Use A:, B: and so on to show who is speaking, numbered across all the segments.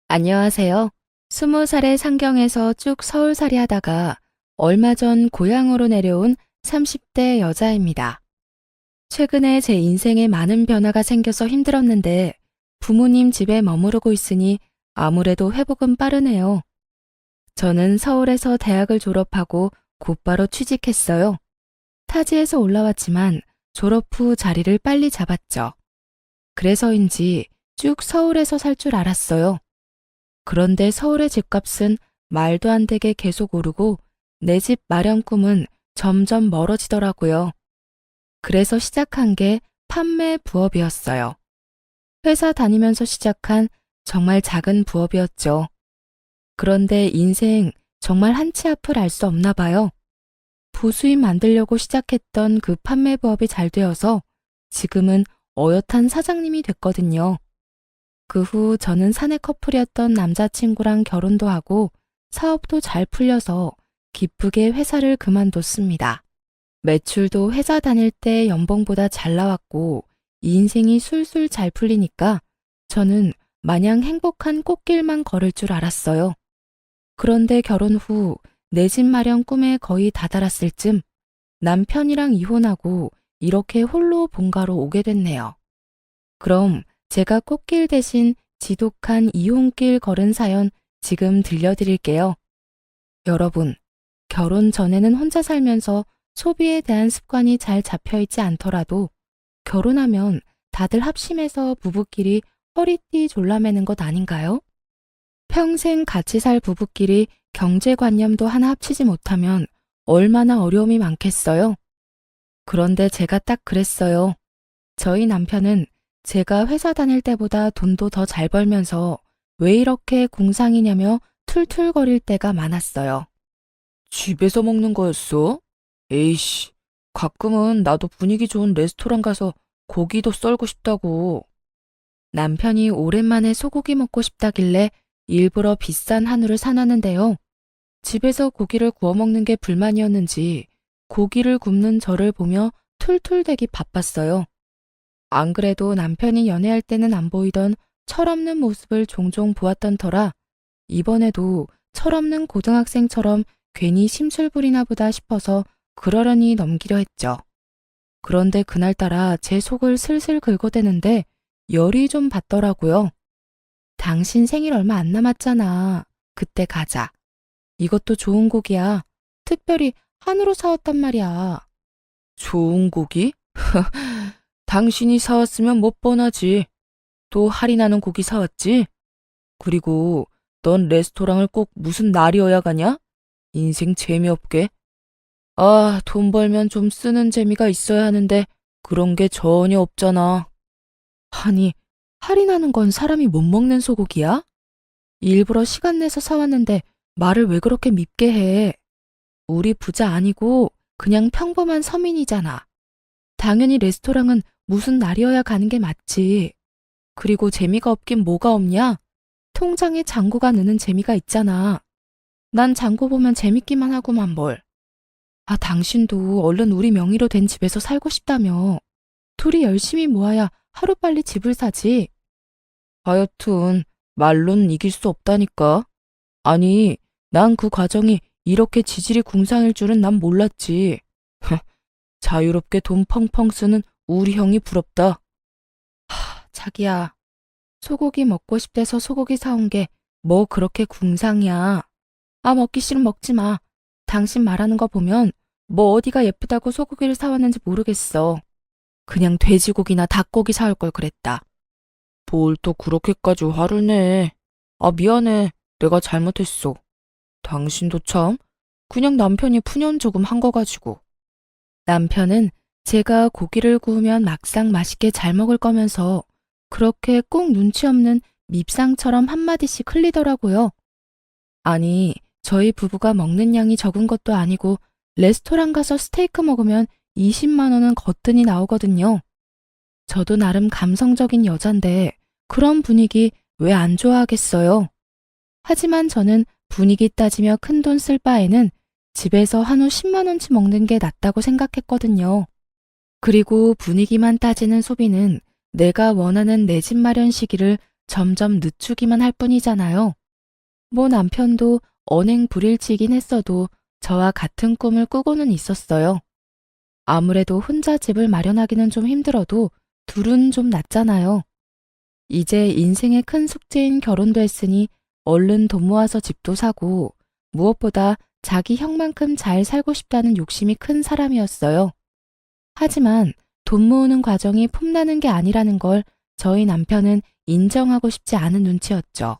A: 안녕하세요. 20살의 상경에서 쭉 서울살이 하다가 얼마 전 고향으로 내려온 30대 여자입니다. 최근에 제 인생에 많은 변화가 생겨서 힘들었는데 부모님 집에 머무르고 있으니 아무래도 회복은 빠르네요. 저는 서울에서 대학을 졸업하고 곧바로 취직했어요. 타지에서 올라왔지만 졸업 후 자리를 빨리 잡았죠. 그래서인지 쭉 서울에서 살 줄 알았어요. 그런데 서울의 집값은 말도 안 되게 계속 오르고 내 집 마련 꿈은 점점 멀어지더라고요. 그래서 시작한 게 판매 부업이었어요. 회사 다니면서 시작한 정말 작은 부업이었죠. 그런데 인생 정말 한치 앞을 알 수 없나 봐요. 부수입 만들려고 시작했던 그 판매 부업이 잘 되어서 지금은 어엿한 사장님이 됐거든요. 그 후 저는 사내 커플이었던 남자친구랑 결혼도 하고 사업도 잘 풀려서 기쁘게 회사를 그만뒀습니다. 매출도 회사 다닐 때 연봉보다 잘 나왔고 인생이 술술 잘 풀리니까 저는 마냥 행복한 꽃길만 걸을 줄 알았어요. 그런데 결혼 후 내 집 마련 꿈에 거의 다다랐을 쯤 남편이랑 이혼하고 이렇게 홀로 본가로 오게 됐네요. 그럼 제가 꽃길 대신 지독한 이혼길 걸은 사연 지금 들려드릴게요. 여러분, 결혼 전에는 혼자 살면서 소비에 대한 습관이 잘 잡혀있지 않더라도 결혼하면 다들 합심해서 부부끼리 허리띠 졸라매는 것 아닌가요? 평생 같이 살 부부끼리 경제관념도 하나 합치지 못하면 얼마나 어려움이 많겠어요? 그런데 제가 딱 그랬어요. 저희 남편은 제가 회사 다닐 때보다 돈도 더 잘 벌면서 왜 이렇게 공상이냐며 툴툴거릴 때가 많았어요. 집에서 먹는 거였어? 에이씨, 가끔은 나도 분위기 좋은 레스토랑 가서 고기도 썰고 싶다고. 남편이 오랜만에 소고기 먹고 싶다길래 일부러 비싼 한우를 사놨는데요. 집에서 고기를 구워 먹는 게 불만이었는지 고기를 굽는 저를 보며 툴툴대기 바빴어요. 안 그래도 남편이 연애할 때는 안 보이던 철없는 모습을 종종 보았던 터라 이번에도 철없는 고등학생처럼 괜히 심술부리나 보다 싶어서 그러려니 넘기려 했죠. 그런데 그날따라 제 속을 슬슬 긁어대는데 열이 좀 받더라고요. 당신 생일 얼마 안 남았잖아. 그때 가자. 이것도 좋은 고기야. 특별히 한우로 사왔단 말이야. 좋은 고기? 당신이 사왔으면 못 뻔하지. 또 할인하는 고기 사왔지? 그리고 넌 레스토랑을 꼭 무슨 날이어야 가냐? 인생 재미없게. 아, 돈 벌면 좀 쓰는 재미가 있어야 하는데 그런 게 전혀 없잖아. 아니, 할인하는 건 사람이 못 먹는 소고기야? 일부러 시간 내서 사왔는데 말을 왜 그렇게 밉게 해? 우리 부자 아니고 그냥 평범한 서민이잖아. 당연히 레스토랑은 무슨 날이어야 가는 게 맞지. 그리고 재미가 없긴 뭐가 없냐? 통장에 잔고가 느는 재미가 있잖아. 난 잔고 보면 재밌기만 하고만 뭘. 아, 당신도 얼른 우리 명의로 된 집에서 살고 싶다며. 둘이 열심히 모아야 하루빨리 집을 사지. 하여튼 말로는 이길 수 없다니까. 아니, 난 그 과정이 이렇게 지질이 궁상일 줄은 난 몰랐지. 자유롭게 돈 펑펑 쓰는 우리 형이 부럽다. 자기야, 소고기 먹고 싶대서 소고기 사온 게 뭐 그렇게 궁상이야. 아, 먹기 싫으면 먹지 마. 당신 말하는 거 보면 뭐 어디가 예쁘다고 소고기를 사왔는지 모르겠어. 그냥 돼지고기나 닭고기 사올 걸 그랬다. 뭘 또 그렇게까지 화를 내. 아, 미안해. 내가 잘못했어. 당신도 참, 그냥 남편이 푸념 조금 한 거 가지고. 남편은 제가 고기를 구우면 막상 맛있게 잘 먹을 거면서 그렇게 꼭 눈치 없는 밉상처럼 한마디씩 흘리더라고요. 아니, 저희 부부가 먹는 양이 적은 것도 아니고 레스토랑 가서 스테이크 먹으면 20만 원은 거뜬히 나오거든요. 저도 나름 감성적인 여잔데 그런 분위기 왜 안 좋아하겠어요? 하지만 저는 분위기 따지며 큰돈 쓸 바에는 집에서 한우 10만 원치 먹는 게 낫다고 생각했거든요. 그리고 분위기만 따지는 소비는 내가 원하는 내 집 마련 시기를 점점 늦추기만 할 뿐이잖아요. 뭐 남편도 언행 불일치이긴 했어도 저와 같은 꿈을 꾸고는 있었어요. 아무래도 혼자 집을 마련하기는 좀 힘들어도 둘은 좀 낫잖아요. 이제 인생의 큰 숙제인 결혼도 했으니 얼른 돈 모아서 집도 사고 무엇보다 자기 형만큼 잘 살고 싶다는 욕심이 큰 사람이었어요. 하지만 돈 모으는 과정이 폼나는 게 아니라는 걸 저희 남편은 인정하고 싶지 않은 눈치였죠.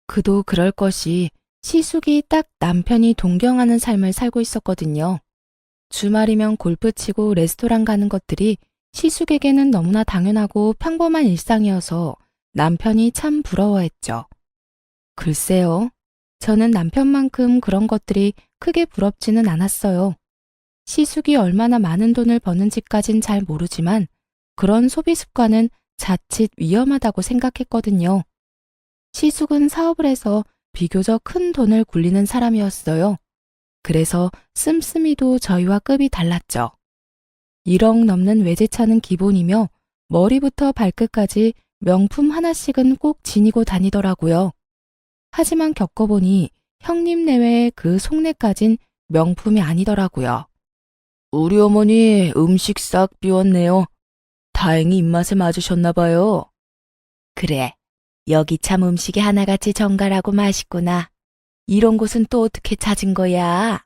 A: 그도 그럴 것이 시숙이 딱 남편이 동경하는 삶을 살고 있었거든요. 주말이면 골프 치고 레스토랑 가는 것들이 시숙에게는 너무나 당연하고 평범한 일상이어서 남편이 참 부러워했죠. 글쎄요. 저는 남편만큼 그런 것들이 크게 부럽지는 않았어요. 시숙이 얼마나 많은 돈을 버는지까진 잘 모르지만 그런 소비 습관은 자칫 위험하다고 생각했거든요. 시숙은 사업을 해서 비교적 큰 돈을 굴리는 사람이었어요. 그래서 씀씀이도 저희와 급이 달랐죠. 1억 넘는 외제차는 기본이며 머리부터 발끝까지 명품 하나씩은 꼭 지니고 다니더라고요. 하지만 겪어보니 형님 내외의 그 속내까진 명품이 아니더라고요. 우리 어머니 음식 싹 비웠네요. 다행히 입맛에 맞으셨나 봐요. 그래, 여기 참 음식이 하나같이 정갈하고 맛있구나. 이런 곳은 또 어떻게 찾은 거야?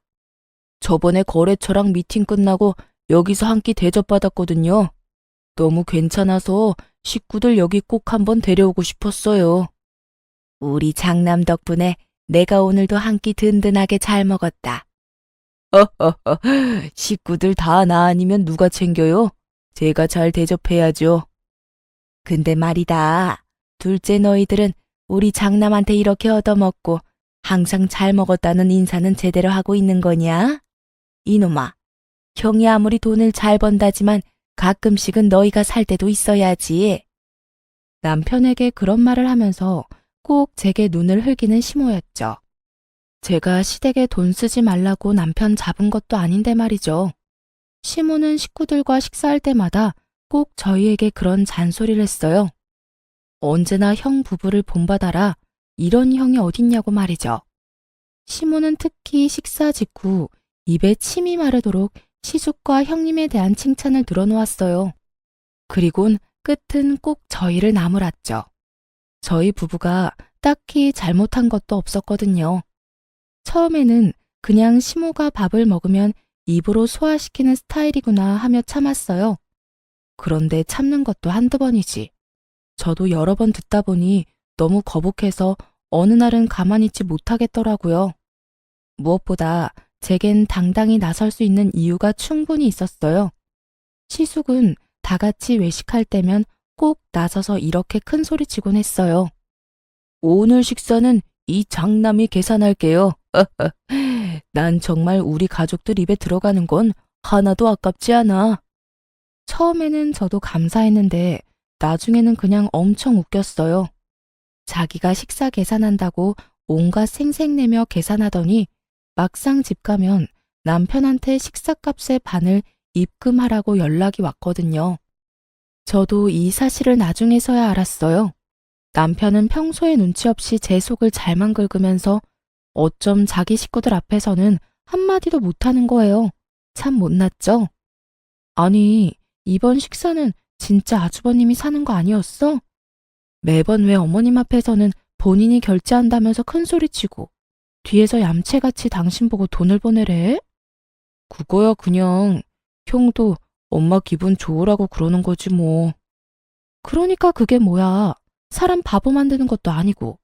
A: 저번에 거래처랑 미팅 끝나고 여기서 한 끼 대접받았거든요. 너무 괜찮아서 식구들 여기 꼭 한번 데려오고 싶었어요. 우리 장남 덕분에 내가 오늘도 한 끼 든든하게 잘 먹었다. 허허허, 식구들 다 나 아니면 누가 챙겨요? 제가 잘 대접해야죠. 근데 말이다. 둘째 너희들은 우리 장남한테 이렇게 얻어먹고 항상 잘 먹었다는 인사는 제대로 하고 있는 거냐? 이놈아, 형이 아무리 돈을 잘 번다지만 가끔씩은 너희가 살 때도 있어야지. 남편에게 그런 말을 하면서 꼭 제게 눈을 흘기는 시모였죠. 제가 시댁에 돈 쓰지 말라고 남편 잡은 것도 아닌데 말이죠. 시모는 식구들과 식사할 때마다 꼭 저희에게 그런 잔소리를 했어요. 언제나 형 부부를 본받아라. 이런 형이 어딨냐고 말이죠. 시모는 특히 식사 직후 입에 침이 마르도록 시숙과 형님에 대한 칭찬을 늘어놓았어요. 그리곤 끝은 꼭 저희를 나무랐죠. 저희 부부가 딱히 잘못한 것도 없었거든요. 처음에는 그냥 시모가 밥을 먹으면 입으로 소화시키는 스타일이구나 하며 참았어요. 그런데 참는 것도 한두 번이지. 저도 여러 번 듣다 보니 너무 거북해서 어느 날은 가만히 있지 못하겠더라고요. 무엇보다 제겐 당당히 나설 수 있는 이유가 충분히 있었어요. 시숙은 다 같이 외식할 때면 꼭 나서서 이렇게 큰 소리치곤 했어요. 오늘 식사는 이 장남이 계산할게요. 난 정말 우리 가족들 입에 들어가는 건 하나도 아깝지 않아. 처음에는 저도 감사했는데 나중에는 그냥 엄청 웃겼어요. 자기가 식사 계산한다고 온갖 생색내며 계산하더니 막상 집 가면 남편한테 식사값의 반을 입금하라고 연락이 왔거든요. 저도 이 사실을 나중에서야 알았어요. 남편은 평소에 눈치 없이 제 속을 잘만 긁으면서 어쩜 자기 식구들 앞에서는 한마디도 못하는 거예요. 참 못났죠? 아니, 이번 식사는 진짜 아주버님이 사는 거 아니었어? 매번 왜 어머님 앞에서는 본인이 결제한다면서 큰소리치고 뒤에서 얌체같이 당신 보고 돈을 보내래? 그거야 그냥 형도 엄마 기분 좋으라고 그러는 거지 뭐. 그러니까 그게 뭐야. 사람 바보 만드는 것도 아니고.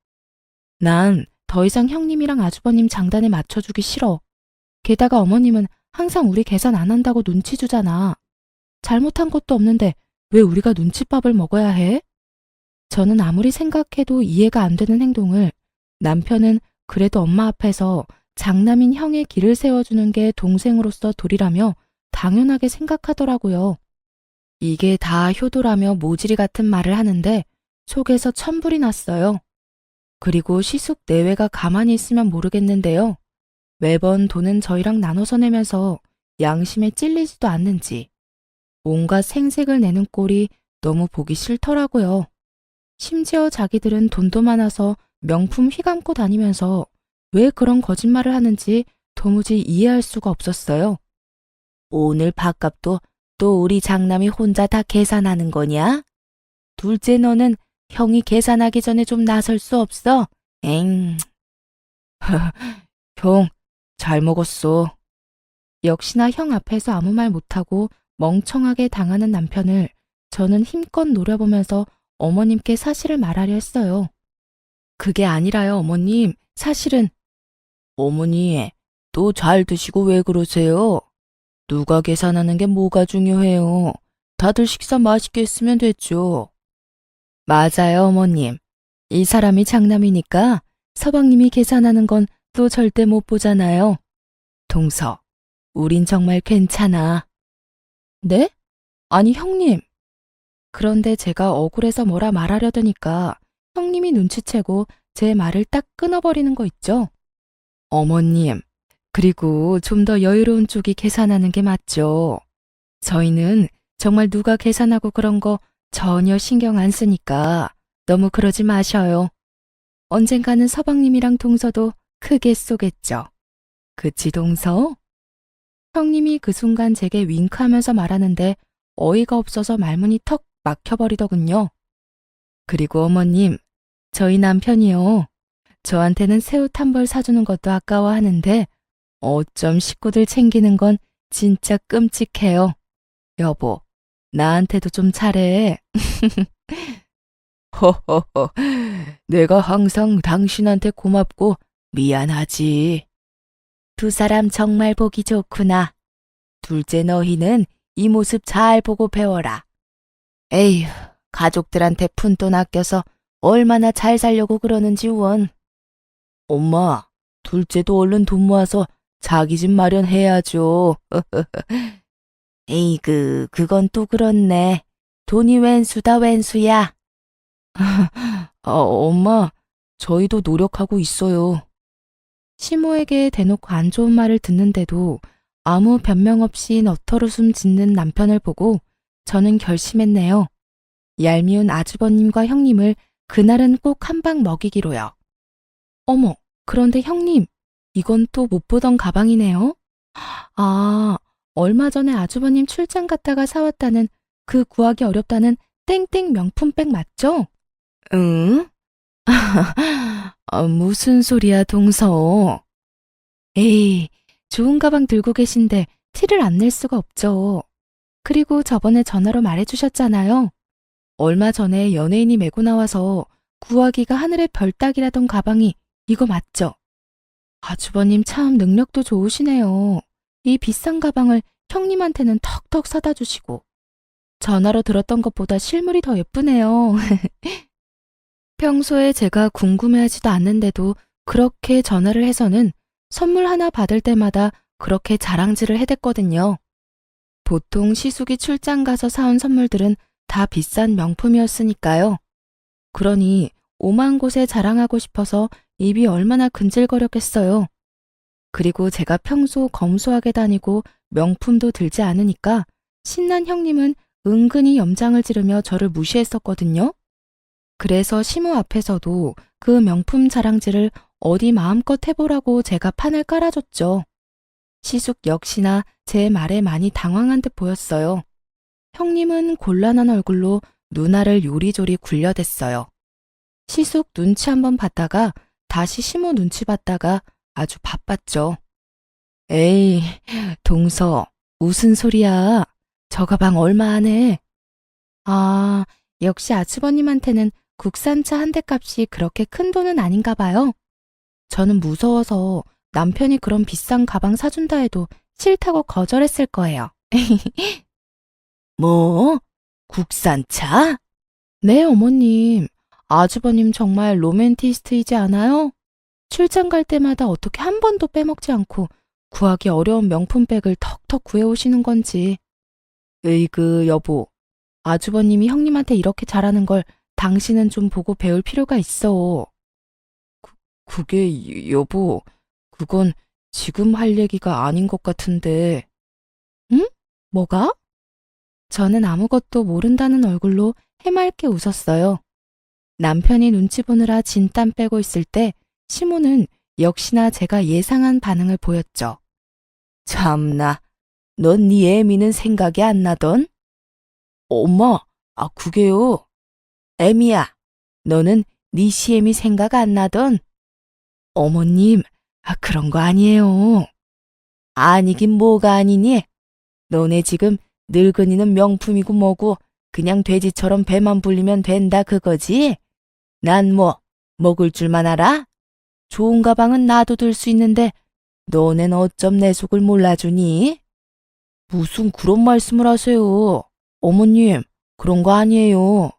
A: 난 더 이상 형님이랑 아주버님 장단에 맞춰주기 싫어. 게다가 어머님은 항상 우리 계산 안 한다고 눈치 주잖아. 잘못한 것도 없는데 왜 우리가 눈칫밥을 먹어야 해? 저는 아무리 생각해도 이해가 안 되는 행동을 남편은 그래도 엄마 앞에서 장남인 형의 길을 세워주는 게 동생으로서 도리라며 당연하게 생각하더라고요. 이게 다 효도라며 모질이 같은 말을 하는데 속에서 천불이 났어요. 그리고 시숙 내외가 가만히 있으면 모르겠는데요. 매번 돈은 저희랑 나눠서 내면서 양심에 찔리지도 않는지 온갖 생색을 내는 꼴이 너무 보기 싫더라고요. 심지어 자기들은 돈도 많아서 명품 휘감고 다니면서 왜 그런 거짓말을 하는지 도무지 이해할 수가 없었어요. 오늘 밥값도 또 우리 장남이 혼자 다 계산하는 거냐? 둘째 너는 형이 계산하기 전에 좀 나설 수 없어? 엥. 형, 잘 먹었어. 역시나 형 앞에서 아무 말 못하고 멍청하게 당하는 남편을 저는 힘껏 노려보면서 어머님께 사실을 말하려 했어요. 그게 아니라요, 어머님. 사실은. 어머니, 또 잘 드시고 왜 그러세요? 누가 계산하는 게 뭐가 중요해요? 다들 식사 맛있게 했으면 됐죠. 맞아요, 어머님. 이 사람이 장남이니까 서방님이 계산하는 건 또 절대 못 보잖아요. 동서, 우린 정말 괜찮아. 네? 아니, 형님. 그런데 제가 억울해서 뭐라 말하려더니까 형님이 눈치채고 제 말을 딱 끊어버리는 거 있죠? 어머님, 그리고 좀 더 여유로운 쪽이 계산하는 게 맞죠. 저희는 정말 누가 계산하고 그런 거 전혀 신경 안 쓰니까 너무 그러지 마셔요. 언젠가는 서방님이랑 동서도 크게 쏘겠죠. 그치, 동서? 형님이 그 순간 제게 윙크하면서 말하는데 어이가 없어서 말문이 턱 막혀버리더군요. 그리고 어머님, 저희 남편이요. 저한테는 새우თ 한 벌 사주는 것도 아까워하는데 어쩜 식구들 챙기는 건 진짜 끔찍해요. 여보, 나한테도 좀 잘해. 허허허, 내가 항상 당신한테 고맙고 미안하지. 두 사람 정말 보기 좋구나. 둘째 너희는 이 모습 잘 보고 배워라. 에휴, 가족들한테 푼돈 아껴서 얼마나 잘 살려고 그러는지 원. 엄마, 둘째도 얼른 돈 모아서 자기 집 마련해야죠. 에이그, 그건 또 그렇네. 돈이 웬수다 웬수야. 엄마, 저희도 노력하고 있어요. 시모에게 대놓고 안 좋은 말을 듣는데도 아무 변명 없이 너털웃음 짓는 남편을 보고 저는 결심했네요. 얄미운 아주버님과 형님을 그날은 꼭 한 방 먹이기로요. 어머, 그런데 형님, 이건 또 못 보던 가방이네요. 아, 얼마 전에 아주버님 출장 갔다가 사왔다는 그 구하기 어렵다는 땡땡 명품백 맞죠? 응? 무슨 소리야, 동서. 에이, 좋은 가방 들고 계신데 티를 안 낼 수가 없죠. 그리고 저번에 전화로 말해주셨잖아요. 얼마 전에 연예인이 메고 나와서 구하기가 하늘의 별 따기라던 가방이 이거 맞죠? 아주버님 참 능력도 좋으시네요. 이 비싼 가방을 형님한테는 턱턱 사다 주시고. 전화로 들었던 것보다 실물이 더 예쁘네요. 평소에 제가 궁금해하지도 않는데도 그렇게 전화를 해서는 선물 하나 받을 때마다 그렇게 자랑질을 해댔거든요. 보통 시숙이 출장 가서 사온 선물들은 다 비싼 명품이었으니까요. 그러니 오만 곳에 자랑하고 싶어서 입이 얼마나 근질거렸겠어요. 그리고 제가 평소 검소하게 다니고 명품도 들지 않으니까 신난 형님은 은근히 염장을 지르며 저를 무시했었거든요. 그래서 시모 앞에서도 그 명품 자랑질을 어디 마음껏 해보라고 제가 판을 깔아줬죠. 시숙 역시나 제 말에 많이 당황한 듯 보였어요. 형님은 곤란한 얼굴로 누나를 요리조리 굴려댔어요. 시숙 눈치 한번 봤다가 다시 시모 눈치 봤다가 아주 바빴죠. 에이, 동서, 무슨 소리야. 저 가방 얼마 안 해. 아, 역시 아주버님한테는 국산차 한 대 값이 그렇게 큰 돈은 아닌가 봐요. 저는 무서워서 남편이 그런 비싼 가방 사준다 해도 싫다고 거절했을 거예요. 뭐? 국산차? 네, 어머님. 아주버님 정말 로맨티스트이지 않아요? 출장 갈 때마다 어떻게 한 번도 빼먹지 않고 구하기 어려운 명품백을 턱턱 구해오시는 건지. 으이그, 여보. 아주버님이 형님한테 이렇게 잘하는 걸 당신은 좀 보고 배울 필요가 있어. 그게, 여보, 그건 지금 할 얘기가 아닌 것 같은데. 응? 뭐가? 저는 아무것도 모른다는 얼굴로 해맑게 웃었어요. 남편이 눈치 보느라 진땀 빼고 있을 때 시모는 역시나 제가 예상한 반응을 보였죠. 참나, 넌 네 애미는 생각이 안 나던? 엄마, 그게요. 애미야, 너는 네 시애미 생각 안 나던? 어머님, 그런 거 아니에요. 아니긴 뭐가 아니니? 너네 지금 늙은이는 명품이고 뭐고 그냥 돼지처럼 배만 불리면 된다 그거지? 난 먹을 줄만 알아? 좋은 가방은 나도 들 수 있는데 너넨 어쩜 내 속을 몰라주니? 무슨 그런 말씀을 하세요. 어머님, 그런 거 아니에요.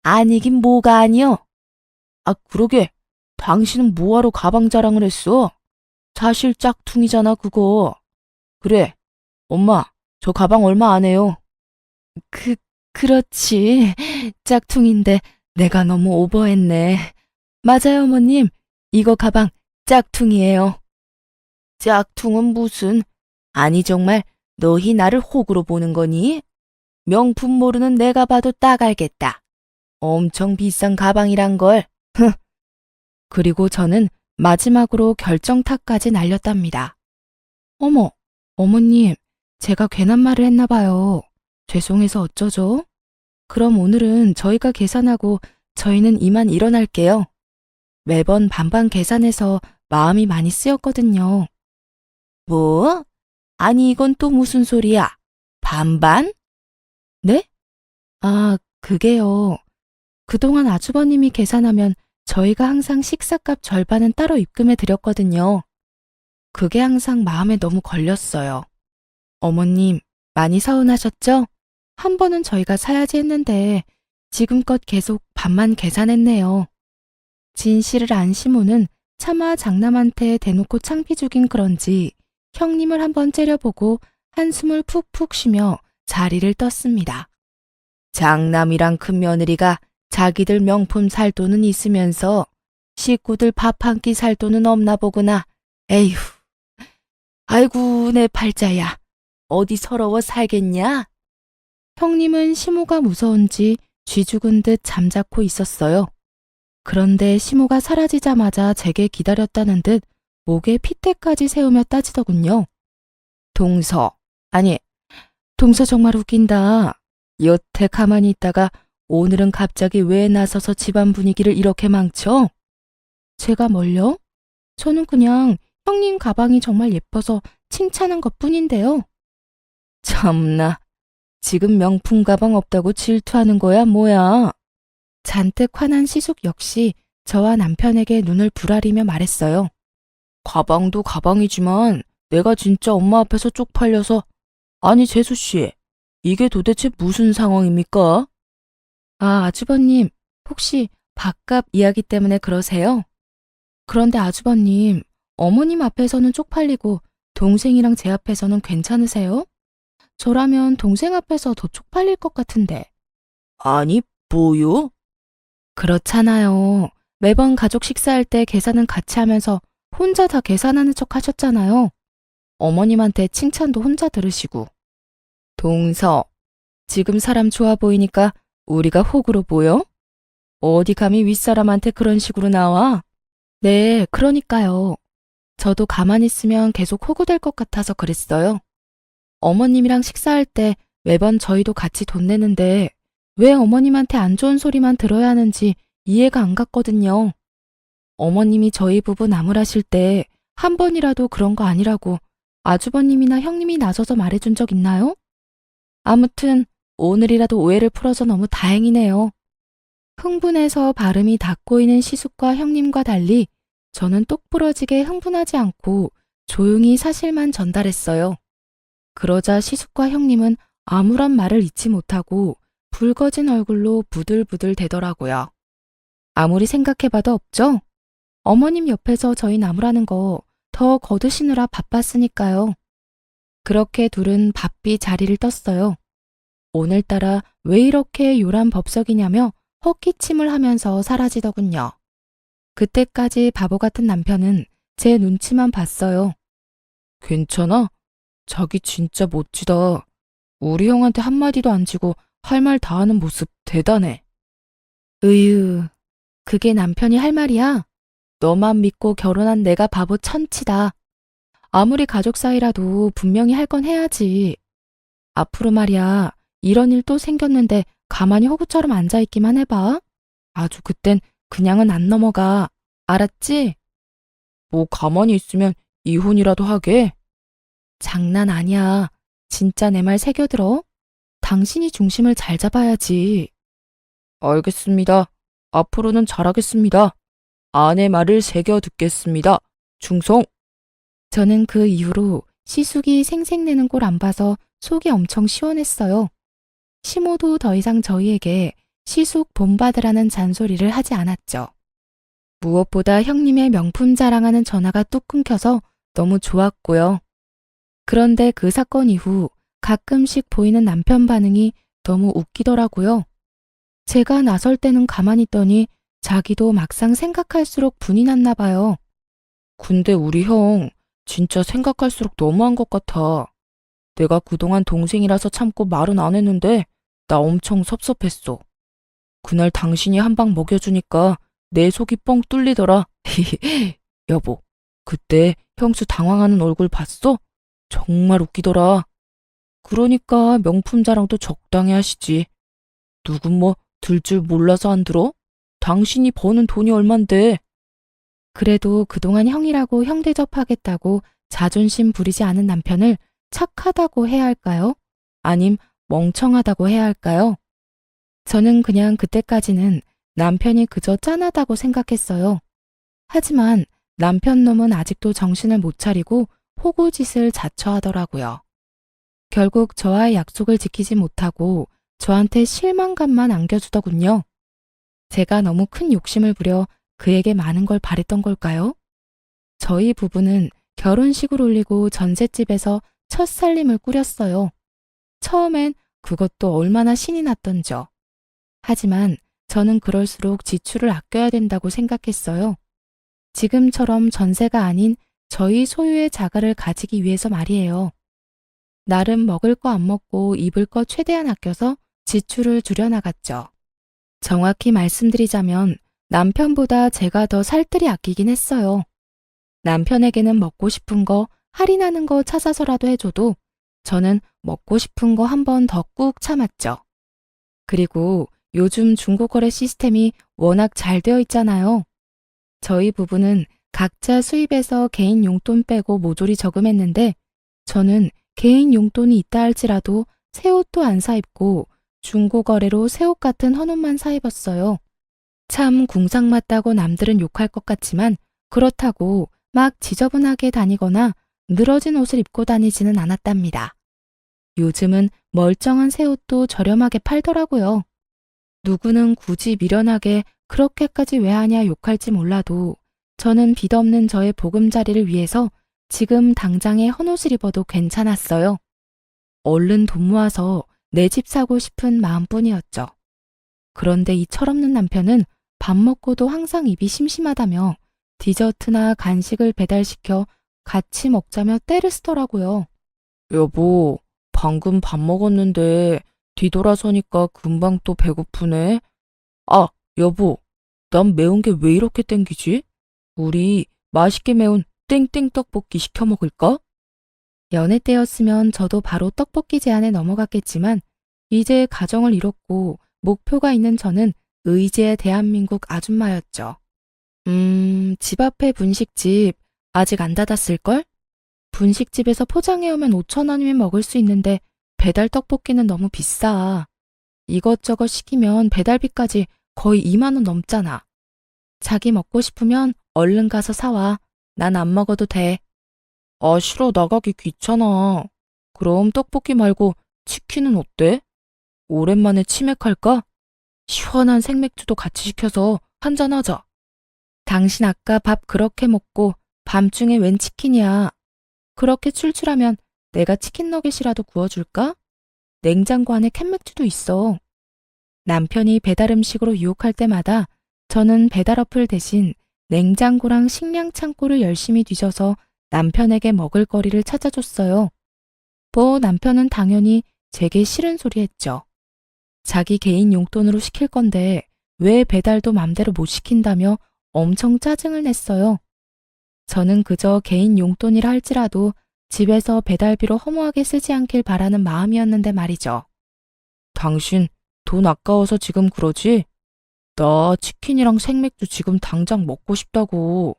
A: 아니긴 뭐가 아니요? 그러게. 당신은 뭐하러 가방 자랑을 했어? 사실 짝퉁이잖아, 그거. 그래, 엄마, 저 가방 얼마 안 해요. 그렇지. 짝퉁인데 내가 너무 오버했네. 맞아요, 어머님. 이거 가방 짝퉁이에요. 짝퉁은 무슨? 아니, 정말 너희 나를 호구로 보는 거니? 명품 모르는 내가 봐도 딱 알겠다. 엄청 비싼 가방이란 걸. 그리고 저는 마지막으로 결정타까지 날렸답니다. 어머, 어머님, 제가 괜한 말을 했나 봐요. 죄송해서 어쩌죠? 그럼 오늘은 저희가 계산하고 저희는 이만 일어날게요. 매번 반반 계산해서 마음이 많이 쓰였거든요. 뭐? 아니, 이건 또 무슨 소리야? 반반? 네? 그게요. 그동안 아주버님이 계산하면 저희가 항상 식사값 절반은 따로 입금해 드렸거든요. 그게 항상 마음에 너무 걸렸어요. 어머님, 많이 서운하셨죠? 한 번은 저희가 사야지 했는데 지금껏 계속 반만 계산했네요. 진실을 안 시모는 차마 장남한테 대놓고 창피 죽인 그런지 형님을 한번 째려보고 한숨을 푹푹 쉬며 자리를 떴습니다. 장남이랑 큰며느리가 자기들 명품 살 돈은 있으면서 식구들 밥 한 끼 살 돈은 없나 보구나. 에휴, 아이고 내 팔자야. 어디 서러워 살겠냐? 형님은 시모가 무서운지 쥐 죽은 듯 잠자코 있었어요. 그런데 시모가 사라지자마자 제게 기다렸다는 듯 목에 핏대까지 세우며 따지더군요. 동서 정말 웃긴다. 여태 가만히 있다가 오늘은 갑자기 왜 나서서 집안 분위기를 이렇게 망쳐? 제가 뭘요? 저는 그냥 형님 가방이 정말 예뻐서 칭찬한 것뿐인데요. 참나, 지금 명품 가방 없다고 질투하는 거야 뭐야? 잔뜩 화난 시숙 역시 저와 남편에게 눈을 부라리며 말했어요. 가방도 가방이지만 내가 진짜 엄마 앞에서 쪽팔려서. 아니 재수씨, 이게 도대체 무슨 상황입니까? 아주버님, 혹시 밥값 이야기 때문에 그러세요? 그런데 아주버님, 어머님 앞에서는 쪽팔리고 동생이랑 제 앞에서는 괜찮으세요? 저라면 동생 앞에서 더 쪽팔릴 것 같은데. 아니, 뭐요? 그렇잖아요. 매번 가족 식사할 때 계산은 같이 하면서 혼자 다 계산하는 척 하셨잖아요. 어머님한테 칭찬도 혼자 들으시고. 동서, 지금 사람 좋아 보이니까 우리가 호구로 보여? 어디 감히 윗사람한테 그런 식으로 나와? 네, 그러니까요. 저도 가만히 있으면 계속 호구될 것 같아서 그랬어요. 어머님이랑 식사할 때 매번 저희도 같이 돈 내는데 왜 어머님한테 안 좋은 소리만 들어야 하는지 이해가 안 갔거든요. 어머님이 저희 부부 나무라실 때 한 번이라도 그런 거 아니라고 아주버님이나 형님이 나서서 말해준 적 있나요? 아무튼 오늘이라도 오해를 풀어서 너무 다행이네요. 흥분해서 발음이 닿고있는 시숙과 형님과 달리 저는 똑부러지게 흥분하지 않고 조용히 사실만 전달했어요. 그러자 시숙과 형님은 아무런 말을 잊지 못하고 붉어진 얼굴로 부들부들 대더라고요. 아무리 생각해봐도 없죠? 어머님 옆에서 저희 나무라는 거 더 거두시느라 바빴으니까요. 그렇게 둘은 바삐 자리를 떴어요. 오늘따라 왜 이렇게 요란 법석이냐며 헛기침을 하면서 사라지더군요. 그때까지 바보 같은 남편은 제 눈치만 봤어요. 괜찮아? 자기 진짜 멋지다. 우리 형한테 한마디도 안 지고 할 말 다 하는 모습 대단해. 으유, 그게 남편이 할 말이야? 너만 믿고 결혼한 내가 바보 천치다. 아무리 가족 사이라도 분명히 할 건 해야지. 앞으로 말이야, 이런 일 또 생겼는데 가만히 호구처럼 앉아있기만 해봐. 아주 그땐 그냥은 안 넘어가. 알았지? 뭐 가만히 있으면 이혼이라도 하게? 장난 아니야. 진짜 내 말 새겨들어? 당신이 중심을 잘 잡아야지. 알겠습니다. 앞으로는 잘하겠습니다. 아내 말을 새겨 듣겠습니다. 충성! 저는 그 이후로 시숙이 생색내는 꼴 안 봐서 속이 엄청 시원했어요. 시모도 더 이상 저희에게 시숙 본받으라는 잔소리를 하지 않았죠. 무엇보다 형님의 명품 자랑하는 전화가 뚝 끊겨서 너무 좋았고요. 그런데 그 사건 이후 가끔씩 보이는 남편 반응이 너무 웃기더라고요. 제가 나설 때는 가만히 있더니 자기도 막상 생각할수록 분이 났나 봐요. 근데 우리 형 진짜 생각할수록 너무한 것 같아. 내가 그동안 동생이라서 참고 말은 안 했는데 나 엄청 섭섭했어. 그날 당신이 한 방 먹여주니까 내 속이 뻥 뚫리더라. 여보, 그때 형수 당황하는 얼굴 봤어? 정말 웃기더라. 그러니까 명품 자랑도 적당히 하시지. 누군 뭐 들 줄 몰라서 안 들어? 당신이 버는 돈이 얼만데. 그래도 그동안 형이라고 형 대접하겠다고 자존심 부리지 않은 남편을 착하다고 해야 할까요? 아님 멍청하다고 해야 할까요? 저는 그냥 그때까지는 남편이 그저 짠하다고 생각했어요. 하지만 남편 놈은 아직도 정신을 못 차리고 호구짓을 자처하더라고요. 결국 저와의 약속을 지키지 못하고 저한테 실망감만 안겨주더군요. 제가 너무 큰 욕심을 부려 그에게 많은 걸 바랬던 걸까요? 저희 부부는 결혼식을 올리고 전셋집에서 첫 살림을 꾸렸어요. 처음엔 그것도 얼마나 신이 났던죠. 하지만 저는 그럴수록 지출을 아껴야 된다고 생각했어요. 지금처럼 전세가 아닌 저희 소유의 자가를 가지기 위해서 말이에요. 나름 먹을 거 안 먹고 입을 거 최대한 아껴서 지출을 줄여나갔죠. 정확히 말씀드리자면 남편보다 제가 더 살뜰히 아끼긴 했어요. 남편에게는 먹고 싶은 거, 할인하는 거 찾아서라도 해줘도 저는 먹고 싶은 거 한 번 더 꾹 참았죠. 그리고 요즘 중고거래 시스템이 워낙 잘 되어 있잖아요. 저희 부부는 각자 수입에서 개인 용돈 빼고 모조리 저금했는데 저는 개인 용돈이 있다 할지라도 새 옷도 안 사 입고 중고거래로 새 옷 같은 헌옷만 사 입었어요. 참 궁상 맞다고 남들은 욕할 것 같지만 그렇다고 막 지저분하게 다니거나 늘어진 옷을 입고 다니지는 않았답니다. 요즘은 멀쩡한 새 옷도 저렴하게 팔더라고요. 누구는 굳이 미련하게 그렇게까지 왜 하냐 욕할지 몰라도 저는 빚 없는 저의 보금자리를 위해서 지금 당장에 헌옷을 입어도 괜찮았어요. 얼른 돈 모아서 내 집 사고 싶은 마음뿐이었죠. 그런데 이 철없는 남편은 밥 먹고도 항상 입이 심심하다며 디저트나 간식을 배달시켜 같이 먹자며 떼를 쓰더라고요. 여보, 방금 밥 먹었는데 뒤돌아서니까 금방 또 배고프네. 아, 여보, 난 매운 게 왜 이렇게 땡기지? 우리 맛있게 매운 땡땡 떡볶이 시켜 먹을까? 연애 때였으면 저도 바로 떡볶이 제안에 넘어갔겠지만 이제 가정을 이뤘고 목표가 있는 저는 의지의 대한민국 아줌마였죠. 집 앞에 분식집 아직 안 닫았을걸? 분식집에서 포장해오면 5,000원이면 먹을 수 있는데 배달 떡볶이는 너무 비싸. 이것저것 시키면 배달비까지 거의 2만 원 넘잖아. 자기 먹고 싶으면 얼른 가서 사와. 난 안 먹어도 돼. 아, 싫어. 나가기 귀찮아. 그럼 떡볶이 말고 치킨은 어때? 오랜만에 치맥할까? 시원한 생맥주도 같이 시켜서 한잔하자. 당신 아까 밥 그렇게 먹고 밤중에 웬 치킨이야. 그렇게 출출하면 내가 치킨 너겟이라도 구워줄까? 냉장고 안에 캔맥주도 있어. 남편이 배달 음식으로 유혹할 때마다 저는 배달 어플 대신 냉장고랑 식량 창고를 열심히 뒤져서 남편에게 먹을 거리를 찾아줬어요. 뭐 남편은 당연히 제게 싫은 소리 했죠. 자기 개인 용돈으로 시킬 건데 왜 배달도 맘대로 못 시킨다며 엄청 짜증을 냈어요. 저는 그저 개인 용돈이라 할지라도 집에서 배달비로 허무하게 쓰지 않길 바라는 마음이었는데 말이죠. 당신 돈 아까워서 지금 그러지? 나 치킨이랑 생맥주 지금 당장 먹고 싶다고.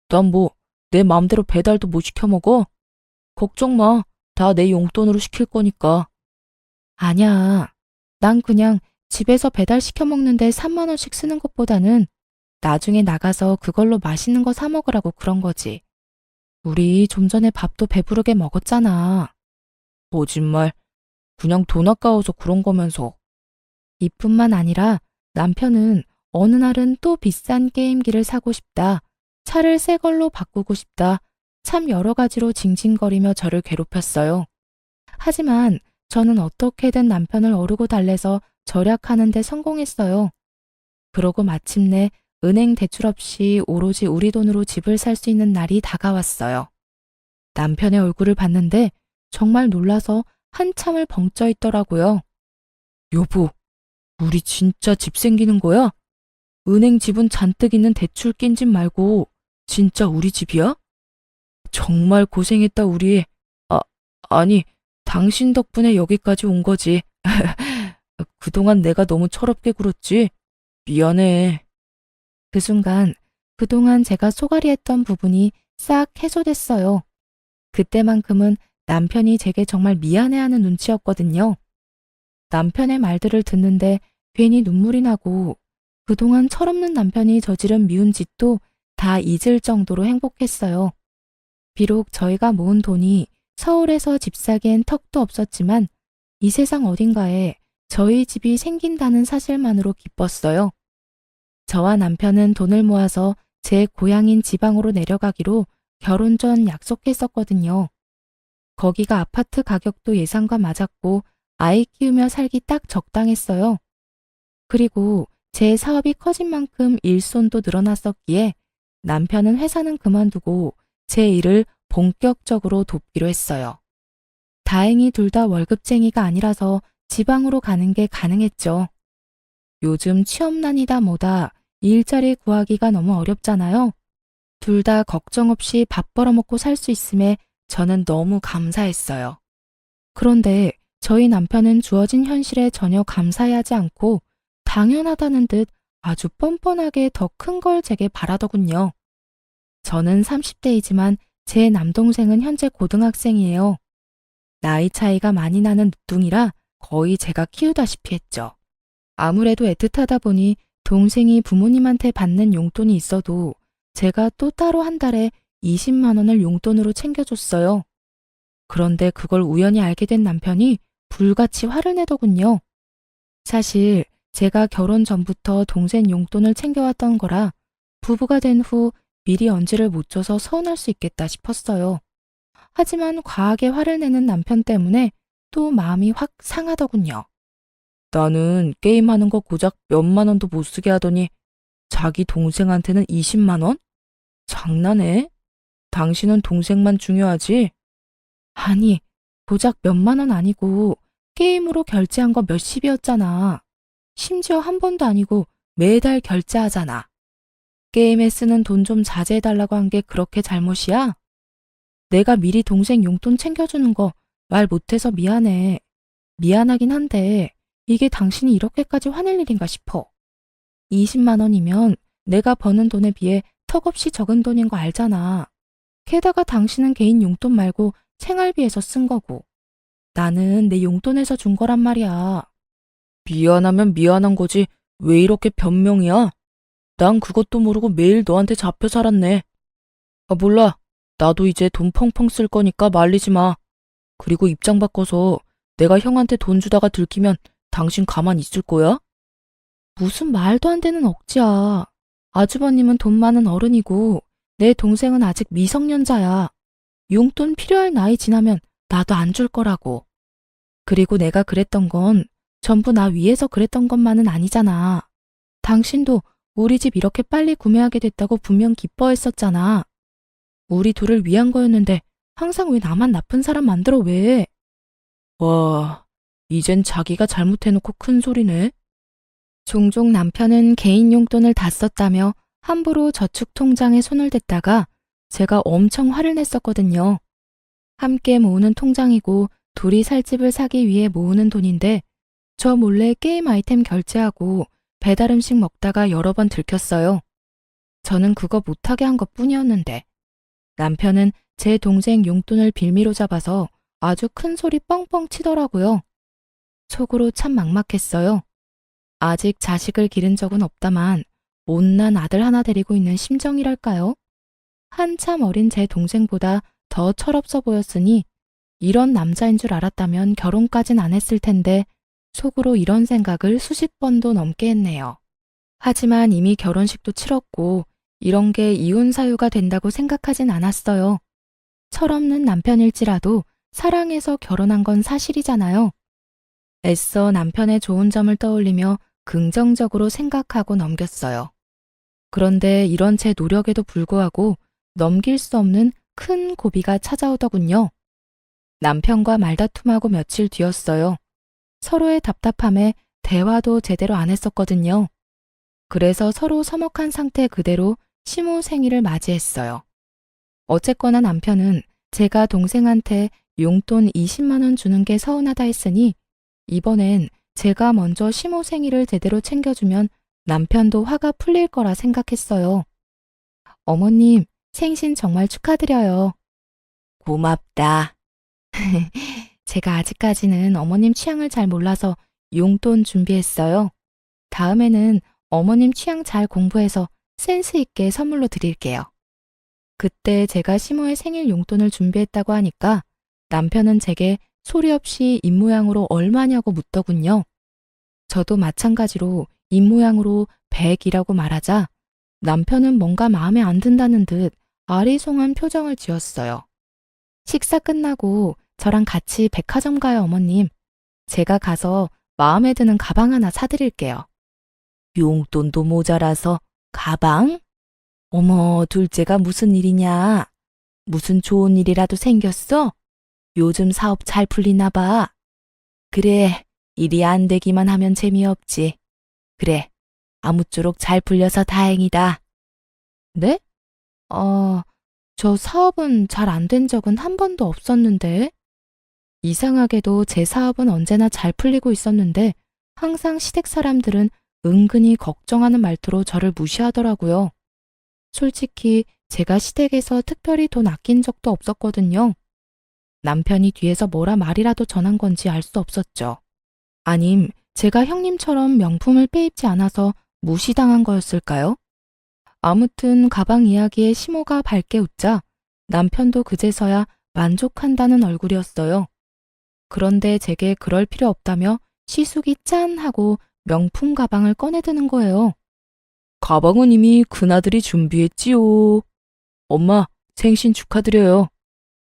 A: 난 뭐 내 맘대로 배달도 못 시켜 먹어? 걱정 마. 다 내 용돈으로 시킬 거니까. 아니야. 난 그냥 집에서 배달 시켜 먹는데 3만 원씩 쓰는 것보다는 나중에 나가서 그걸로 맛있는 거 사 먹으라고 그런 거지. 우리 좀 전에 밥도 배부르게 먹었잖아. 거짓말. 그냥 돈 아까워서 그런 거면서. 이뿐만 아니라 남편은 어느 날은 또 비싼 게임기를 사고 싶다. 차를 새 걸로 바꾸고 싶다. 참 여러 가지로 징징거리며 저를 괴롭혔어요. 하지만 저는 어떻게든 남편을 어르고 달래서 절약하는 데 성공했어요. 그러고 마침내 은행 대출 없이 오로지 우리 돈으로 집을 살 수 있는 날이 다가왔어요. 남편의 얼굴을 봤는데 정말 놀라서 한참을 벙쪄 있더라고요. 여보, 우리 진짜 집 생기는 거야? 은행 지분 잔뜩 있는 대출 낀 집 말고 진짜 우리 집이야? 정말 고생했다 우리. 아, 아니, 당신 덕분에 여기까지 온 거지. 그동안 내가 너무 철없게 굴었지? 미안해. 그 순간 그동안 제가 소갈이 했던 부분이 싹 해소됐어요. 그때만큼은 남편이 제게 정말 미안해하는 눈치였거든요. 남편의 말들을 듣는데 괜히 눈물이 나고 그동안 철없는 남편이 저지른 미운 짓도 다 잊을 정도로 행복했어요. 비록 저희가 모은 돈이 서울에서 집 사기엔 턱도 없었지만 이 세상 어딘가에 저희 집이 생긴다는 사실만으로 기뻤어요. 저와 남편은 돈을 모아서 제 고향인 지방으로 내려가기로 결혼 전 약속했었거든요. 거기가 아파트 가격도 예상과 맞았고 아이 키우며 살기 딱 적당했어요. 그리고 제 사업이 커진 만큼 일손도 늘어났었기에 남편은 회사는 그만두고 제 일을 본격적으로 돕기로 했어요. 다행히 둘 다 월급쟁이가 아니라서 지방으로 가는 게 가능했죠. 요즘 취업난이다 뭐다 일자리 구하기가 너무 어렵잖아요. 둘 다 걱정 없이 밥 벌어먹고 살 수 있음에 저는 너무 감사했어요. 그런데 저희 남편은 주어진 현실에 전혀 감사해하지 않고 당연하다는 듯 아주 뻔뻔하게 더 큰 걸 제게 바라더군요. 저는 30대이지만 제 남동생은 현재 고등학생이에요. 나이 차이가 많이 나는 늦둥이라 거의 제가 키우다시피 했죠. 아무래도 애틋하다 보니 동생이 부모님한테 받는 용돈이 있어도 제가 또 따로 한 달에 20만 원을 용돈으로 챙겨줬어요. 그런데 그걸 우연히 알게 된 남편이 불같이 화를 내더군요. 사실 제가 결혼 전부터 동생 용돈을 챙겨왔던 거라 부부가 된 후 미리 언지를 못 줘서 서운할 수 있겠다 싶었어요. 하지만 과하게 화를 내는 남편 때문에 또 마음이 확 상하더군요. 나는 게임하는 거 고작 몇만 원도 못 쓰게 하더니 자기 동생한테는 20만 원? 장난해? 당신은 동생만 중요하지? 아니, 고작 몇만 원 아니고 게임으로 결제한 거 몇십이었잖아. 심지어 한 번도 아니고 매달 결제하잖아. 게임에 쓰는 돈 좀 자제해달라고 한 게 그렇게 잘못이야? 내가 미리 동생 용돈 챙겨주는 거 말 못해서 미안해. 미안하긴 한데 이게 당신이 이렇게까지 화낼 일인가 싶어. 20만 원이면 내가 버는 돈에 비해 턱없이 적은 돈인 거 알잖아. 게다가 당신은 개인 용돈 말고 생활비에서 쓴 거고. 나는 내 용돈에서 준 거란 말이야. 미안하면 미안한 거지 왜 이렇게 변명이야? 난 그것도 모르고 매일 너한테 잡혀 살았네. 아, 몰라. 나도 이제 돈 펑펑 쓸 거니까 말리지 마. 그리고 입장 바꿔서 내가 형한테 돈 주다가 들키면 당신 가만 있을 거야? 무슨 말도 안 되는 억지야. 아주버님은 돈 많은 어른이고 내 동생은 아직 미성년자야. 용돈 필요할 나이 지나면 나도 안 줄 거라고. 그리고 내가 그랬던 건 전부 나 위해서 그랬던 것만은 아니잖아. 당신도 우리 집 이렇게 빨리 구매하게 됐다고 분명 기뻐했었잖아. 우리 둘을 위한 거였는데 항상 왜 나만 나쁜 사람 만들어 왜? 와, 이젠 자기가 잘못해놓고 큰 소리네. 종종 남편은 개인 용돈을 다 썼다며 함부로 저축 통장에 손을 댔다가 제가 엄청 화를 냈었거든요. 함께 모으는 통장이고 둘이 살 집을 사기 위해 모으는 돈인데 저 몰래 게임 아이템 결제하고 배달 음식 먹다가 여러 번 들켰어요. 저는 그거 못하게 한 것뿐이었는데 남편은 제 동생 용돈을 빌미로 잡아서 아주 큰 소리 뻥뻥 치더라고요. 속으로 참 막막했어요. 아직 자식을 기른 적은 없다만 못난 아들 하나 데리고 있는 심정이랄까요? 한참 어린 제 동생보다 더 철없어 보였으니 이런 남자인 줄 알았다면 결혼까진 안 했을 텐데 속으로 이런 생각을 수십 번도 넘게 했네요. 하지만 이미 결혼식도 치렀고 이런 게 이혼 사유가 된다고 생각하진 않았어요. 철없는 남편일지라도 사랑해서 결혼한 건 사실이잖아요. 애써 남편의 좋은 점을 떠올리며 긍정적으로 생각하고 넘겼어요. 그런데 이런 제 노력에도 불구하고 넘길 수 없는 큰 고비가 찾아오더군요. 남편과 말다툼하고 며칠 뒤였어요. 서로의 답답함에 대화도 제대로 안 했었거든요. 그래서 서로 서먹한 상태 그대로 시모 생일을 맞이했어요. 어쨌거나 남편은 제가 동생한테 용돈 20만 원 주는 게 서운하다 했으니 이번엔 제가 먼저 시모 생일을 제대로 챙겨주면 남편도 화가 풀릴 거라 생각했어요. 어머님, 생신 정말 축하드려요. 고맙다. 제가 아직까지는 어머님 취향을 잘 몰라서 용돈 준비했어요. 다음에는 어머님 취향 잘 공부해서 센스 있게 선물로 드릴게요. 그때 제가 시모의 생일 용돈을 준비했다고 하니까 남편은 제게 소리 없이 입모양으로 얼마냐고 묻더군요. 저도 마찬가지로 입모양으로 100이라고 말하자 남편은 뭔가 마음에 안 든다는 듯 아리송한 표정을 지었어요. 식사 끝나고 저랑 같이 백화점 가요, 어머님. 제가 가서 마음에 드는 가방 하나 사드릴게요. 용돈도 모자라서 가방? 어머, 둘째가 무슨 일이냐? 무슨 좋은 일이라도 생겼어? 요즘 사업 잘 풀리나 봐. 그래, 일이 안 되기만 하면 재미없지. 그래, 아무쪼록 잘 풀려서 다행이다. 네? 저 사업은 잘 안 된 적은 한 번도 없었는데. 이상하게도 제 사업은 언제나 잘 풀리고 있었는데 항상 시댁 사람들은 은근히 걱정하는 말투로 저를 무시하더라고요. 솔직히 제가 시댁에서 특별히 돈 아낀 적도 없었거든요. 남편이 뒤에서 뭐라 말이라도 전한 건지 알 수 없었죠. 아님 제가 형님처럼 명품을 빼입지 않아서 무시당한 거였을까요? 아무튼 가방 이야기에 시모가 밝게 웃자 남편도 그제서야 만족한다는 얼굴이었어요. 그런데 제게 그럴 필요 없다며 시숙이 짠 하고 명품 가방을 꺼내드는 거예요. 가방은 이미 큰아들이 준비했지요. 엄마, 생신 축하드려요.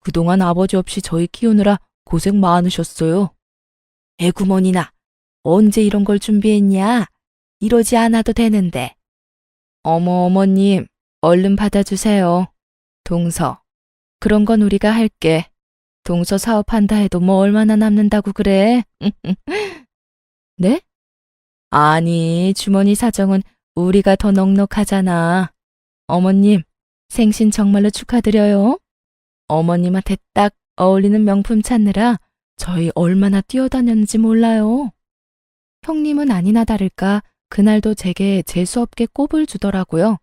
A: 그동안 아버지 없이 저희 키우느라 고생 많으셨어요. 애구머니나, 언제 이런 걸 준비했냐? 이러지 않아도 되는데. 어머님, 얼른 받아주세요. 동서, 그런 건 우리가 할게. 동서 사업한다 해도 뭐 얼마나 남는다고 그래? 네? 아니, 주머니 사정은 우리가 더 넉넉하잖아. 어머님, 생신 정말로 축하드려요. 어머님한테 딱 어울리는 명품 찾느라 저희 얼마나 뛰어다녔는지 몰라요. 형님은 아니나 다를까 그날도 제게 재수없게 꼽을 주더라고요.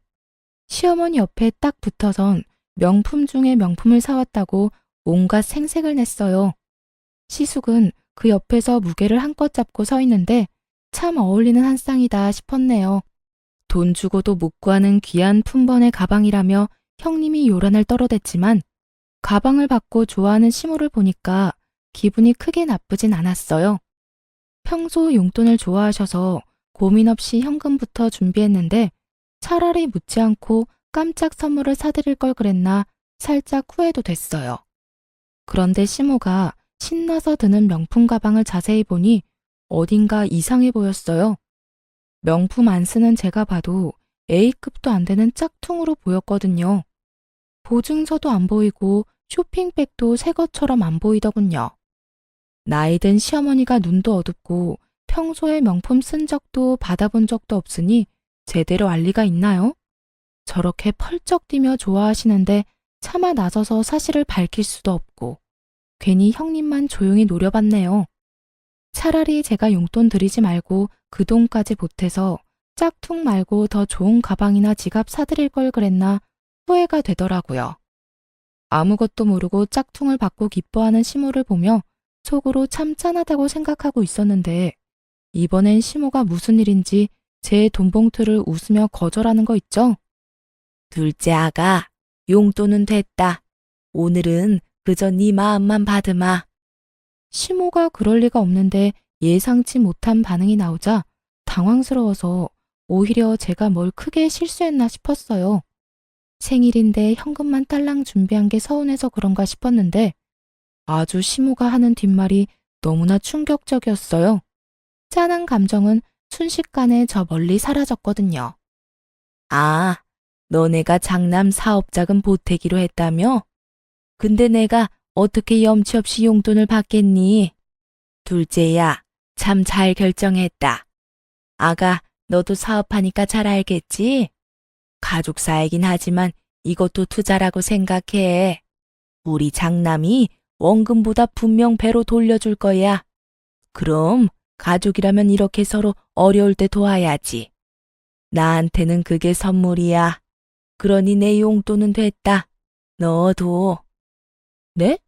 A: 시어머니 옆에 딱 붙어선 명품 중에 명품을 사왔다고 온갖 생색을 냈어요. 시숙은 그 옆에서 무게를 한껏 잡고 서 있는데 참 어울리는 한 쌍이다 싶었네요. 돈 주고도 못 구하는 귀한 품번의 가방이라며 형님이 요란을 떨어댔지만 가방을 받고 좋아하는 시모를 보니까 기분이 크게 나쁘진 않았어요. 평소 용돈을 좋아하셔서 고민 없이 현금부터 준비했는데 차라리 묻지 않고 깜짝 선물을 사드릴 걸 그랬나 살짝 후회도 됐어요. 그런데 시모가 신나서 드는 명품 가방을 자세히 보니 어딘가 이상해 보였어요. 명품 안 쓰는 제가 봐도 A급도 안 되는 짝퉁으로 보였거든요. 보증서도 안 보이고 쇼핑백도 새 것처럼 안 보이더군요. 나이 든 시어머니가 눈도 어둡고 평소에 명품 쓴 적도 받아본 적도 없으니 제대로 알 리가 있나요? 저렇게 펄쩍 뛰며 좋아하시는데 차마 나서서 사실을 밝힐 수도 없고 괜히 형님만 조용히 노려봤네요. 차라리 제가 용돈 드리지 말고 그 돈까지 보태서 짝퉁 말고 더 좋은 가방이나 지갑 사드릴 걸 그랬나 후회가 되더라고요. 아무것도 모르고 짝퉁을 받고 기뻐하는 시모를 보며 속으로 참 짠하다고 생각하고 있었는데 이번엔 시모가 무슨 일인지 제 돈봉투를 웃으며 거절하는 거 있죠? 둘째 아가, 용돈은 됐다. 오늘은 그저 네 마음만 받으마. 시모가 그럴 리가 없는데 예상치 못한 반응이 나오자 당황스러워서 오히려 제가 뭘 크게 실수했나 싶었어요. 생일인데 현금만 딸랑 준비한 게 서운해서 그런가 싶었는데 아주 시모가 하는 뒷말이 너무나 충격적이었어요. 짠한 감정은 순식간에 저 멀리 사라졌거든요. 아, 너네가 장남 사업자금 보태기로 했다며? 근데 내가 어떻게 염치 없이 용돈을 받겠니? 둘째야, 참 잘 결정했다. 아가, 너도 사업하니까 잘 알겠지? 가족사이긴 하지만 이것도 투자라고 생각해. 우리 장남이 원금보다 분명 배로 돌려줄 거야. 그럼 가족이라면 이렇게 서로 어려울 때 도와야지. 나한테는 그게 선물이야. 그러니 내 용돈은 됐다. 너도. 네?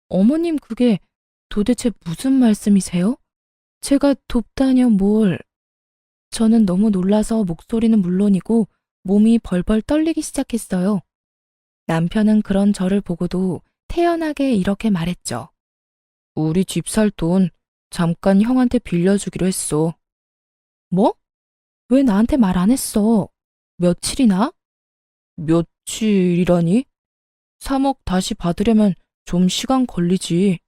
A: 어머님 그게 도대체 무슨 말씀이세요? 제가 돕다뇨 뭘. 저는 너무 놀라서 목소리는 물론이고 몸이 벌벌 떨리기 시작했어요. 남편은 그런 저를 보고도 태연하게 이렇게 말했죠. 우리 집 살 돈 잠깐 형한테 빌려주기로 했어. 뭐? 왜 나한테 말 안 했어? 며칠이나? 며칠이라니? 3억 다시 받으려면 좀 시간 걸리지.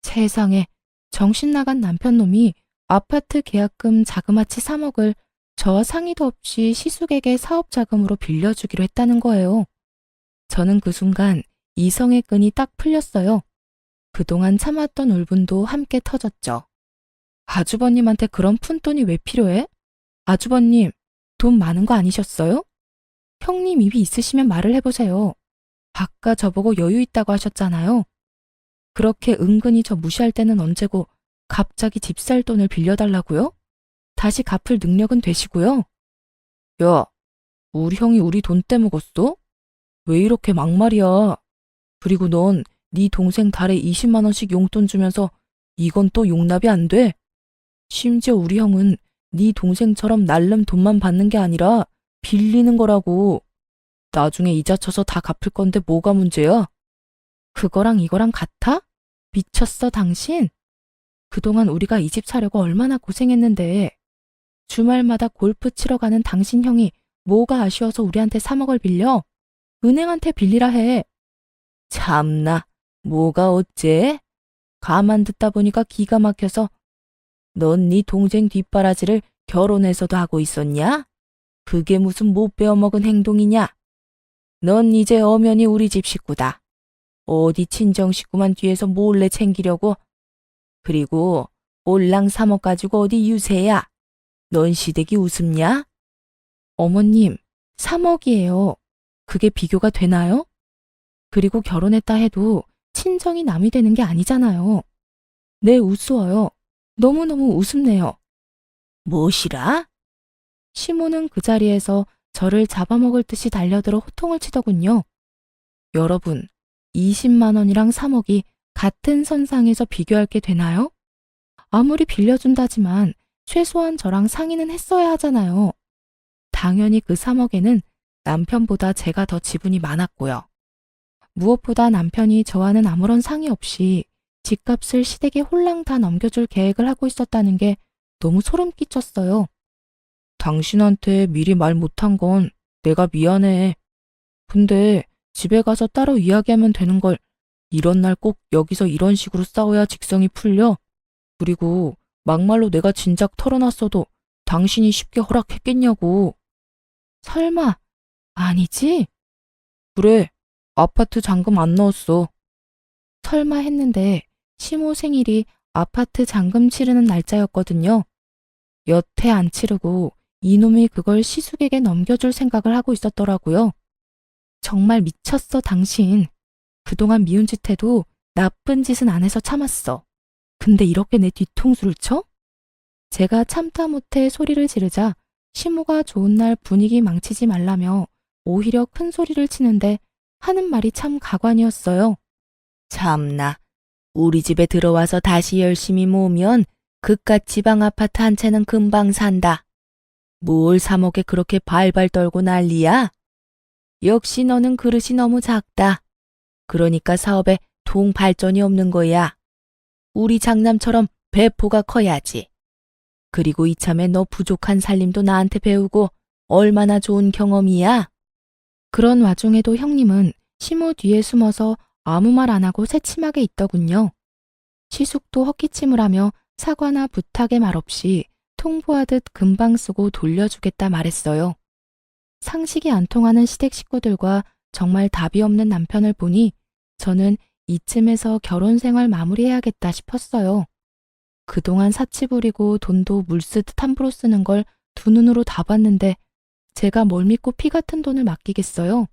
A: 세상에, 정신 나간 남편놈이 아파트 계약금 자그마치 3억을 저와 상의도 없이 시숙에게 사업 자금으로 빌려주기로 했다는 거예요. 저는 그 순간 이성의 끈이 딱 풀렸어요. 그동안 참았던 울분도 함께 터졌죠. 아주버님한테 그런 푼돈이 왜 필요해? 아주버님, 돈 많은 거 아니셨어요? 형님 입이 있으시면 말을 해보세요. 아까 저보고 여유 있다고 하셨잖아요. 그렇게 은근히 저 무시할 때는 언제고 갑자기 집 살 돈을 빌려달라고요? 다시 갚을 능력은 되시고요. 야, 우리 형이 우리 돈 떼먹었어? 왜 이렇게 막말이야? 그리고 넌 네 동생 달에 20만 원씩 용돈 주면서 이건 또 용납이 안 돼? 심지어 우리 형은 네 동생처럼 날름 돈만 받는 게 아니라 빌리는 거라고. 나중에 이자 쳐서 다 갚을 건데 뭐가 문제야? 그거랑 이거랑 같아? 미쳤어 당신? 그동안 우리가 이 집 사려고 얼마나 고생했는데 주말마다 골프 치러 가는 당신 형이 뭐가 아쉬워서 우리한테 3억을 빌려? 은행한테 빌리라 해. 참나, 뭐가 어째? 가만 듣다 보니까 기가 막혀서 넌 네 동생 뒷바라지를 결혼해서도 하고 있었냐? 그게 무슨 못 배워먹은 행동이냐? 넌 이제 엄연히 우리 집 식구다. 어디 친정 식구만 뒤에서 몰래 챙기려고? 그리고 올랑 3억 가지고 어디 유세야? 넌 시댁이 우습냐? 어머님, 3억이에요. 그게 비교가 되나요? 그리고 결혼했다 해도 친정이 남이 되는 게 아니잖아요. 네, 우스워요. 너무너무 우습네요. 무엇이라? 시모는 그 자리에서 저를 잡아먹을 듯이 달려들어 호통을 치더군요. 여러분, 20만 원이랑 3억이 같은 선상에서 비교할 게 되나요? 아무리 빌려준다지만 최소한 저랑 상의는 했어야 하잖아요. 당연히 그 3억에는 남편보다 제가 더 지분이 많았고요. 무엇보다 남편이 저와는 아무런 상의 없이 집값을 시댁에 홀랑 다 넘겨줄 계획을 하고 있었다는 게 너무 소름 끼쳤어요. 당신한테 미리 말 못한 건 내가 미안해. 근데 집에 가서 따로 이야기하면 되는 걸 이런 날 꼭 여기서 이런 식으로 싸워야 직성이 풀려? 그리고 막말로 내가 진작 털어놨어도 당신이 쉽게 허락했겠냐고. 설마, 아니지? 그래, 아파트 잔금 안 넣었어. 설마 했는데 시모 생일이 아파트 잔금 치르는 날짜였거든요. 여태 안 치르고 이놈이 그걸 시숙에게 넘겨줄 생각을 하고 있었더라고요. 정말 미쳤어, 당신. 그동안 미운 짓 해도 나쁜 짓은 안 해서 참았어. 근데 이렇게 내 뒤통수를 쳐? 제가 참다 못해 소리를 지르자 시모가 좋은 날 분위기 망치지 말라며 오히려 큰 소리를 치는데 하는 말이 참 가관이었어요. 참나, 우리 집에 들어와서 다시 열심히 모으면 그깟 지방 아파트 한 채는 금방 산다. 뭘 사 먹게 그렇게 발발 떨고 난리야? 역시 너는 그릇이 너무 작다. 그러니까 사업에 동 발전이 없는 거야. 우리 장남처럼 배포가 커야지. 그리고 이참에 너 부족한 살림도 나한테 배우고 얼마나 좋은 경험이야? 그런 와중에도 형님은 시모 뒤에 숨어서 아무 말 안 하고 새침하게 있더군요. 시숙도 헛기침을 하며 사과나 부탁의 말 없이 통보하듯 금방 쓰고 돌려주겠다 말했어요. 상식이 안 통하는 시댁 식구들과 정말 답이 없는 남편을 보니 저는 이쯤에서 결혼 생활 마무리해야겠다 싶었어요. 그동안 사치 부리고 돈도 물 쓰듯 함부로 쓰는 걸 두 눈으로 다 봤는데 제가 뭘 믿고 피 같은 돈을 맡기겠어요.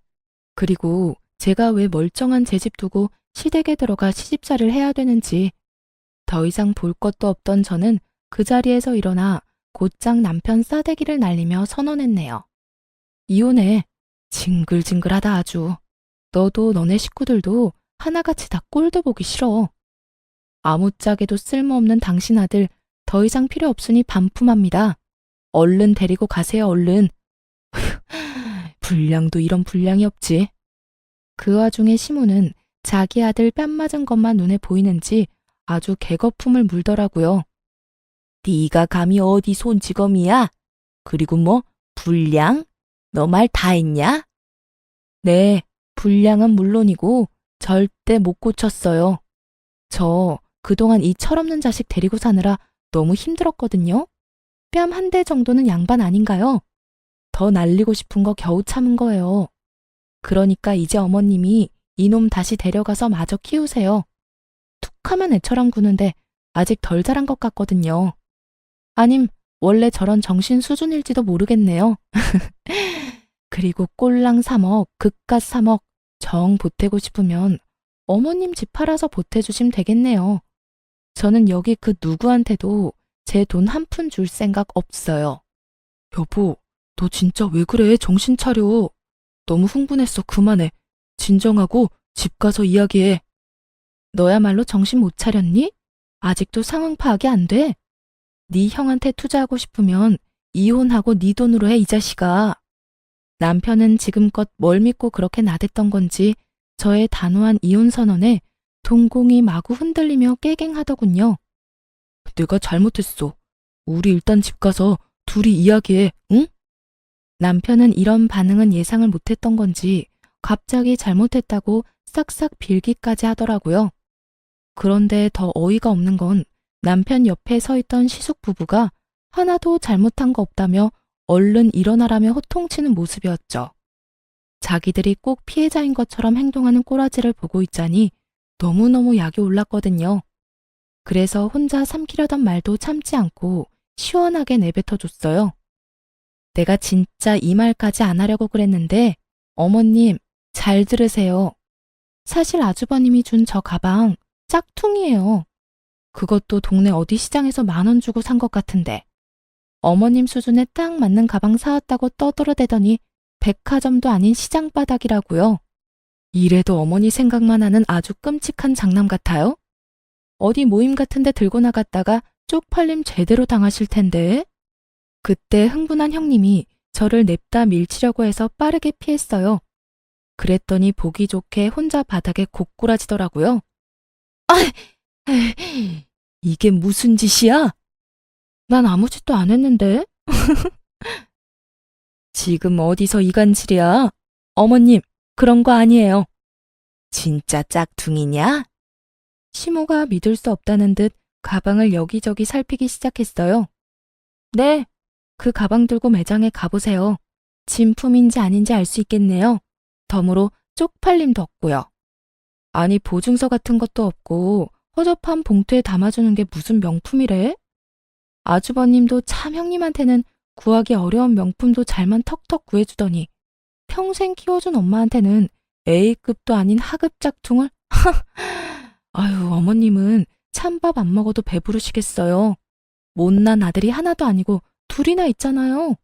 A: 그리고 제가 왜 멀쩡한 제 집 두고 시댁에 들어가 시집살이를 해야 되는지 더 이상 볼 것도 없던 저는 그 자리에서 일어나 곧장 남편 싸대기를 날리며 선언했네요. 이혼해. 징글징글하다 아주. 너도 너네 식구들도 하나같이 다 꼴도 보기 싫어. 아무짝에도 쓸모없는 당신 아들 더 이상 필요 없으니 반품합니다. 얼른 데리고 가세요, 얼른. 불량도 이런 불량이 없지. 그 와중에 시모는 자기 아들 뺨 맞은 것만 눈에 보이는지 아주 개거품을 물더라고요. 네가 감히 어디 손찌검이야? 그리고 뭐 불량? 너 말 다 했냐? 네, 불량은 물론이고 절대 못 고쳤어요. 저 그동안 이 철없는 자식 데리고 사느라 너무 힘들었거든요. 뺨 한 대 정도는 양반 아닌가요? 더 날리고 싶은 거 겨우 참은 거예요. 그러니까 이제 어머님이 이놈 다시 데려가서 마저 키우세요. 툭하면 애처럼 구는데 아직 덜 자란 것 같거든요. 아님 원래 저런 정신 수준일지도 모르겠네요. 그리고 꼴랑 3억, 그깟 3억 정 보태고 싶으면 어머님 집 팔아서 보태주시면 되겠네요. 저는 여기 그 누구한테도 제 돈 한 푼 줄 생각 없어요. 여보, 너 진짜 왜 그래? 정신 차려. 너무 흥분했어. 그만해. 진정하고 집 가서 이야기해. 너야말로 정신 못 차렸니? 아직도 상황 파악이 안 돼? 네 형한테 투자하고 싶으면 이혼하고 네 돈으로 해, 이 자식아. 남편은 지금껏 뭘 믿고 그렇게 나댔던 건지 저의 단호한 이혼 선언에 동공이 마구 흔들리며 깨갱하더군요. 내가 잘못했어. 우리 일단 집 가서 둘이 이야기해, 응? 남편은 이런 반응은 예상을 못했던 건지 갑자기 잘못했다고 싹싹 빌기까지 하더라고요. 그런데 더 어이가 없는 건 남편 옆에 서 있던 시숙 부부가 하나도 잘못한 거 없다며 얼른 일어나라며 호통치는 모습이었죠. 자기들이 꼭 피해자인 것처럼 행동하는 꼬라지를 보고 있자니 너무너무 약이 올랐거든요. 그래서 혼자 삼키려던 말도 참지 않고 시원하게 내뱉어줬어요. 내가 진짜 이 말까지 안 하려고 그랬는데 어머님 잘 들으세요. 사실 아주버님이 준 저 가방 짝퉁이에요. 그것도 동네 어디 시장에서 10,000원 주고 산 것 같은데 어머님 수준에 딱 맞는 가방 사왔다고 떠들어대더니 백화점도 아닌 시장바닥이라고요. 이래도 어머니 생각만 하는 아주 끔찍한 장남 같아요? 어디 모임 같은 데 들고 나갔다가 쪽팔림 제대로 당하실 텐데. 그때 흥분한 형님이 저를 냅다 밀치려고 해서 빠르게 피했어요. 그랬더니 보기 좋게 혼자 바닥에 고꾸라지더라고요. 아, 이게 무슨 짓이야? 난 아무 짓도 안 했는데. 지금 어디서 이간질이야? 어머님, 그런 거 아니에요. 진짜 짝퉁이냐? 시모가 믿을 수 없다는 듯 가방을 여기저기 살피기 시작했어요. 네, 그 가방 들고 매장에 가보세요. 진품인지 아닌지 알 수 있겠네요. 덤으로 쪽팔림도 없고요. 아니 보증서 같은 것도 없고 허접한 봉투에 담아주는 게 무슨 명품이래? 아주버님도 참 형님한테는 구하기 어려운 명품도 잘만 턱턱 구해주더니 평생 키워준 엄마한테는 A급도 아닌 하급 짝퉁을? 아유, 어머님은 찬밥 안 먹어도 배부르시겠어요. 못난 아들이 하나도 아니고 둘이나 있잖아요.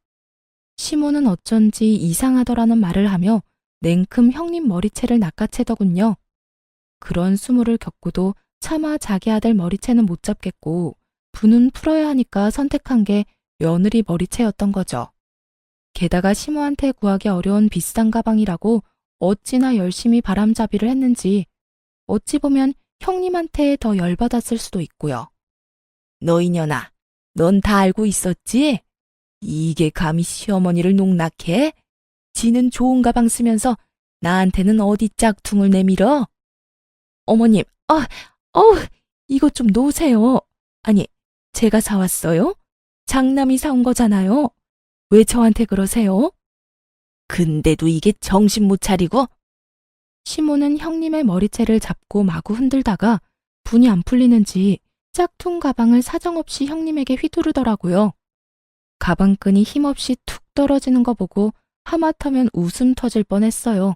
A: 시모는 어쩐지 이상하더라는 말을 하며 냉큼 형님 머리채를 낚아채더군요. 그런 수모를 겪고도 차마 자기 아들 머리채는 못 잡겠고 분은 풀어야 하니까 선택한 게 며느리 머리채였던 거죠. 게다가 시모한테 구하기 어려운 비싼 가방이라고 어찌나 열심히 바람잡이를 했는지 어찌 보면 형님한테 더 열받았을 수도 있고요. 너 이년아, 넌 다 알고 있었지? 이게 감히 시어머니를 농락해? 지는 좋은 가방 쓰면서 나한테는 어디 짝퉁을 내밀어? 어머님, 이것 좀 놓으세요. 아니, 제가 사왔어요? 장남이 사온 거잖아요. 왜 저한테 그러세요? 근데도 이게 정신 못 차리고? 시모는 형님의 머리채를 잡고 마구 흔들다가 분이 안 풀리는지 짝퉁 가방을 사정없이 형님에게 휘두르더라고요. 가방끈이 힘없이 툭 떨어지는 거 보고 하마터면 웃음 터질 뻔했어요.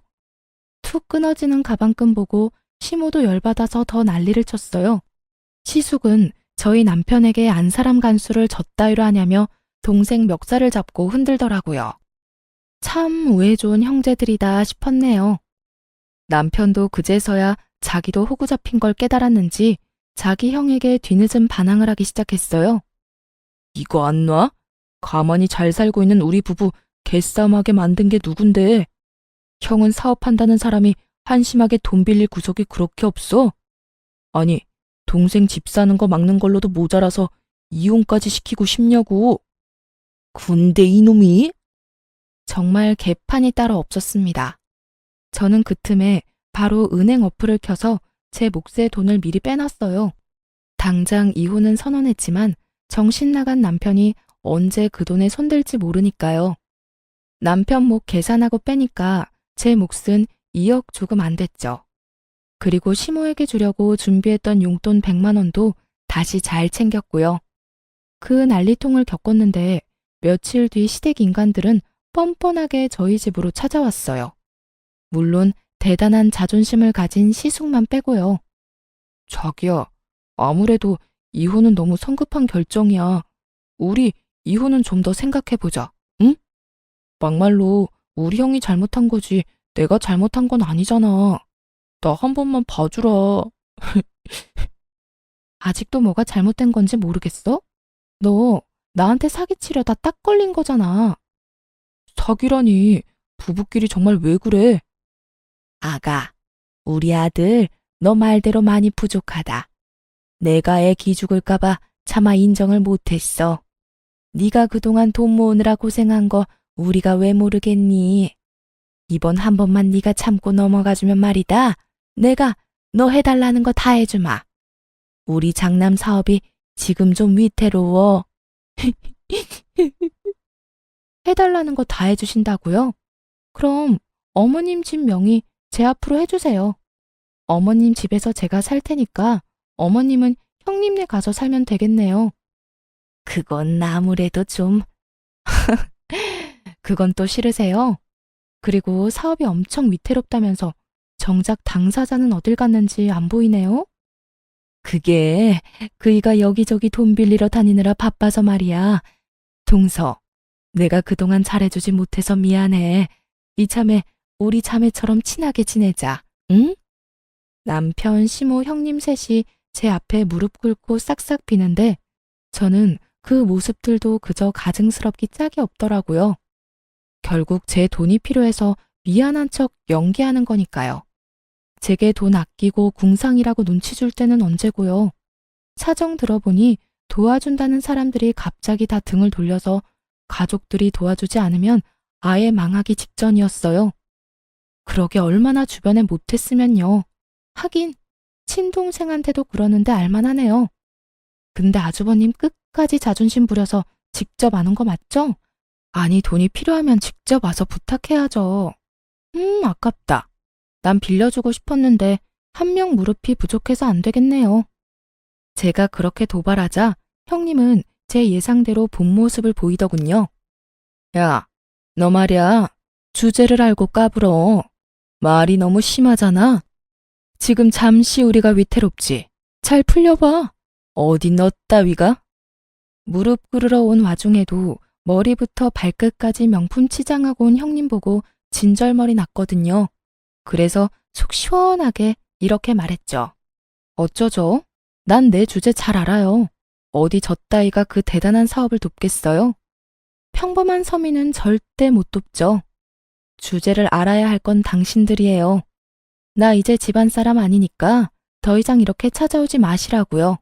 A: 툭 끊어지는 가방끈 보고 시모도 열받아서 더 난리를 쳤어요. 시숙은 저희 남편에게 안사람 간수를 젖따위로 하냐며 동생 멱살을 잡고 흔들더라고요. 참 우애 좋은 형제들이다 싶었네요. 남편도 그제서야 자기도 호구 잡힌 걸 깨달았는지 자기 형에게 뒤늦은 반항을 하기 시작했어요. 이거 안 놔? 가만히 잘 살고 있는 우리 부부 개싸움하게 만든 게 누군데? 형은 사업한다는 사람이 한심하게 돈 빌릴 구석이 그렇게 없어? 아니, 동생 집 사는 거 막는 걸로도 모자라서 이혼까지 시키고 싶냐고. 군대 이놈이? 정말 개판이 따로 없었습니다. 저는 그 틈에 바로 은행 어플을 켜서 제 몫의 돈을 미리 빼놨어요. 당장 이혼은 선언했지만 정신 나간 남편이 언제 그 돈에 손댈지 모르니까요. 남편 목 계산하고 빼니까 제 몫은 2억 조금 안 됐죠. 그리고 시모에게 주려고 준비했던 용돈 100만 원도 다시 잘 챙겼고요. 그 난리통을 겪었는데 며칠 뒤 시댁 인간들은 뻔뻔하게 저희 집으로 찾아왔어요. 물론 대단한 자존심을 가진 시숙만 빼고요. 자기야, 아무래도 이혼은 너무 성급한 결정이야. 우리 이혼은 좀 더 생각해보자, 응? 막말로 우리 형이 잘못한 거지 내가 잘못한 건 아니잖아. 나 한 번만 봐주라. 아직도 뭐가 잘못된 건지 모르겠어? 너 나한테 사기치려다 딱 걸린 거잖아. 사기라니, 부부끼리 정말 왜 그래? 아가, 우리 아들 너 말대로 많이 부족하다. 내가 애 기죽을까봐 차마 인정을 못했어. 네가 그동안 돈 모으느라 고생한 거 우리가 왜 모르겠니? 이번 한 번만 네가 참고 넘어가주면 말이다. 내가 너 해달라는 거 다 해주마. 우리 장남 사업이 지금 좀 위태로워. 해달라는 거 다 해주신다고요? 그럼 어머님 집 명의 제 앞으로 해주세요. 어머님 집에서 제가 살 테니까 어머님은 형님네 가서 살면 되겠네요. 그건 아무래도 좀... 그건 또 싫으세요? 그리고 사업이 엄청 위태롭다면서 정작 당사자는 어딜 갔는지 안 보이네요? 그게 그이가 여기저기 돈 빌리러 다니느라 바빠서 말이야. 동서, 내가 그동안 잘해주지 못해서 미안해. 이참에 우리 자매처럼 친하게 지내자, 응? 남편, 시모, 형님 셋이 제 앞에 무릎 꿇고 싹싹 비는데 저는 그 모습들도 그저 가증스럽기 짝이 없더라고요. 결국 제 돈이 필요해서 미안한 척 연기하는 거니까요. 제게 돈 아끼고 궁상이라고 눈치 줄 때는 언제고요. 사정 들어보니 도와준다는 사람들이 갑자기 다 등을 돌려서 가족들이 도와주지 않으면 아예 망하기 직전이었어요. 그러게 얼마나 주변에 못했으면요. 하긴 친동생한테도 그러는데 알만하네요. 근데 아주버님 끝까지 자존심 부려서 직접 안 온 거 맞죠? 아니, 돈이 필요하면 직접 와서 부탁해야죠. 아깝다. 난 빌려주고 싶었는데 한 명 무릎이 부족해서 안 되겠네요. 제가 그렇게 도발하자 형님은 제 예상대로 본 모습을 보이더군요. 야, 너 말이야. 주제를 알고 까불어. 말이 너무 심하잖아. 지금 잠시 우리가 위태롭지. 잘 풀려봐. 어디 너 따위가? 무릎 꿇으러 온 와중에도 머리부터 발끝까지 명품 치장하고 온 형님 보고 진절머리 났거든요. 그래서 속 시원하게 이렇게 말했죠. 어쩌죠? 난 내 주제 잘 알아요. 어디 저 따위가 그 대단한 사업을 돕겠어요? 평범한 서민은 절대 못 돕죠. 주제를 알아야 할 건 당신들이에요. 나 이제 집안 사람 아니니까 더 이상 이렇게 찾아오지 마시라고요.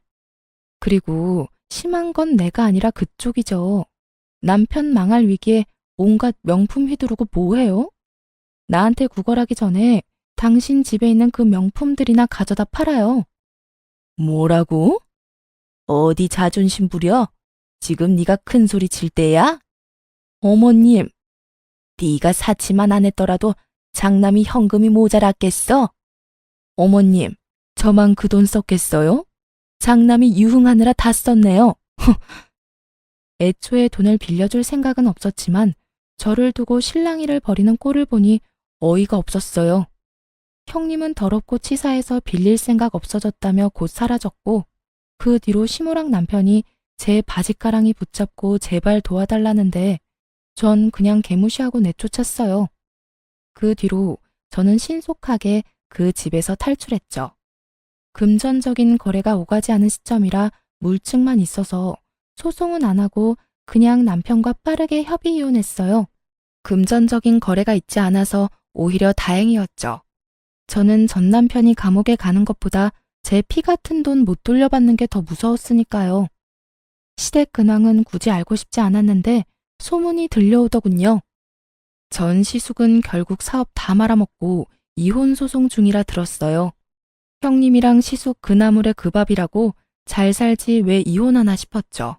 A: 그리고 심한 건 내가 아니라 그쪽이죠. 남편 망할 위기에 온갖 명품 휘두르고 뭐해요? 나한테 구걸하기 전에 당신 집에 있는 그 명품들이나 가져다 팔아요. 뭐라고? 어디 자존심 부려? 지금 네가 큰 소리 칠 때야? 어머님, 네가 사치만 안 했더라도 장남이 현금이 모자랐겠어? 어머님, 저만 그 돈 썼겠어요? 장남이 유흥하느라 다 썼네요. 애초에 돈을 빌려줄 생각은 없었지만 저를 두고 실랑이를 벌이는 꼴을 보니 어이가 없었어요. 형님은 더럽고 치사해서 빌릴 생각 없어졌다며 곧 사라졌고 그 뒤로 시무랑 남편이 제 바지가랑이 붙잡고 제발 도와달라는데 전 그냥 개무시하고 내쫓았어요. 그 뒤로 저는 신속하게 그 집에서 탈출했죠. 금전적인 거래가 오가지 않은 시점이라 물증만 있어서 소송은 안 하고 그냥 남편과 빠르게 협의 이혼했어요. 금전적인 거래가 있지 않아서 오히려 다행이었죠. 저는 전 남편이 감옥에 가는 것보다 제 피 같은 돈 못 돌려받는 게 더 무서웠으니까요. 시댁 근황은 굳이 알고 싶지 않았는데 소문이 들려오더군요. 전 시숙은 결국 사업 다 말아먹고 이혼 소송 중이라 들었어요. 형님이랑 시숙 그 나물의 그 밥이라고 잘 살지 왜 이혼하나 싶었죠.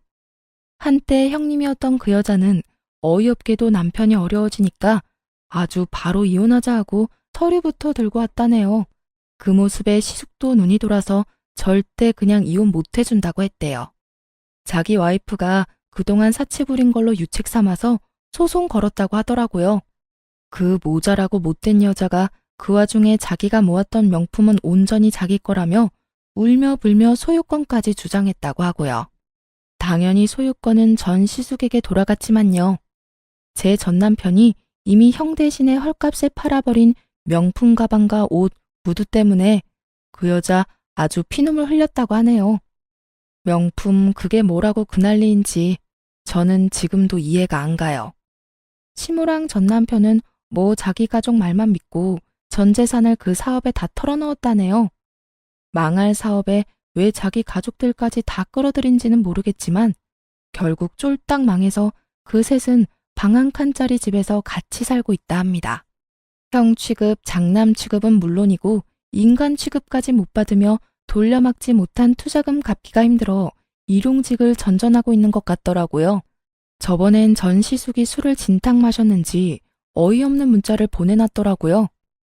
A: 한때 형님이었던 그 여자는 어이없게도 남편이 어려워지니까 아주 바로 이혼하자 하고 서류부터 들고 왔다네요. 그 모습에 시숙도 눈이 돌아서 절대 그냥 이혼 못 해준다고 했대요. 자기 와이프가 그동안 사치 부린 걸로 유책 삼아서 소송 걸었다고 하더라고요. 그 모자라고 못된 여자가 그 와중에 자기가 모았던 명품은 온전히 자기 거라며 울며 불며 소유권까지 주장했다고 하고요. 당연히 소유권은 전 시숙에게 돌아갔지만요. 제 전 남편이 이미 형 대신에 헐값에 팔아버린 명품 가방과 옷, 구두 때문에 그 여자 아주 피눈물 흘렸다고 하네요. 명품 그게 뭐라고 그 난리인지 저는 지금도 이해가 안 가요. 시무랑 전 남편은 뭐 자기 가족 말만 믿고 전 재산을 그 사업에 다 털어넣었다네요. 망할 사업에 왜 자기 가족들까지 다 끌어들인지는 모르겠지만 결국 쫄딱 망해서 그 셋은 방 한 칸짜리 집에서 같이 살고 있다 합니다. 형 취급, 장남 취급은 물론이고 인간 취급까지 못 받으며 돌려막지 못한 투자금 갚기가 힘들어 일용직을 전전하고 있는 것 같더라고요. 저번엔 전 시숙이 술을 진탕 마셨는지 어이없는 문자를 보내놨더라고요.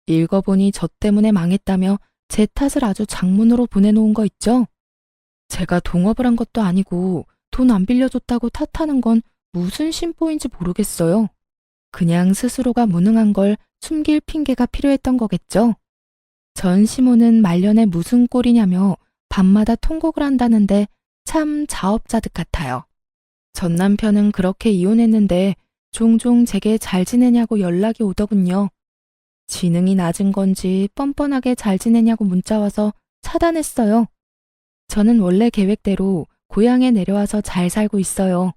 A: 읽어보니 저 때문에 망했다며 제 탓을 아주 장문으로 보내놓은 거 있죠? 제가 동업을 한 것도 아니고 돈 안 빌려줬다고 탓하는 건 무슨 심보인지 모르겠어요. 그냥 스스로가 무능한 걸 숨길 핑계가 필요했던 거겠죠. 전 시모는 말년에 무슨 꼴이냐며 밤마다 통곡을 한다는데 참 자업자득 같아요. 전 남편은 그렇게 이혼했는데 종종 제게 잘 지내냐고 연락이 오더군요. 지능이 낮은 건지 뻔뻔하게 잘 지내냐고 문자 와서 차단했어요. 저는 원래 계획대로 고향에 내려와서 잘 살고 있어요.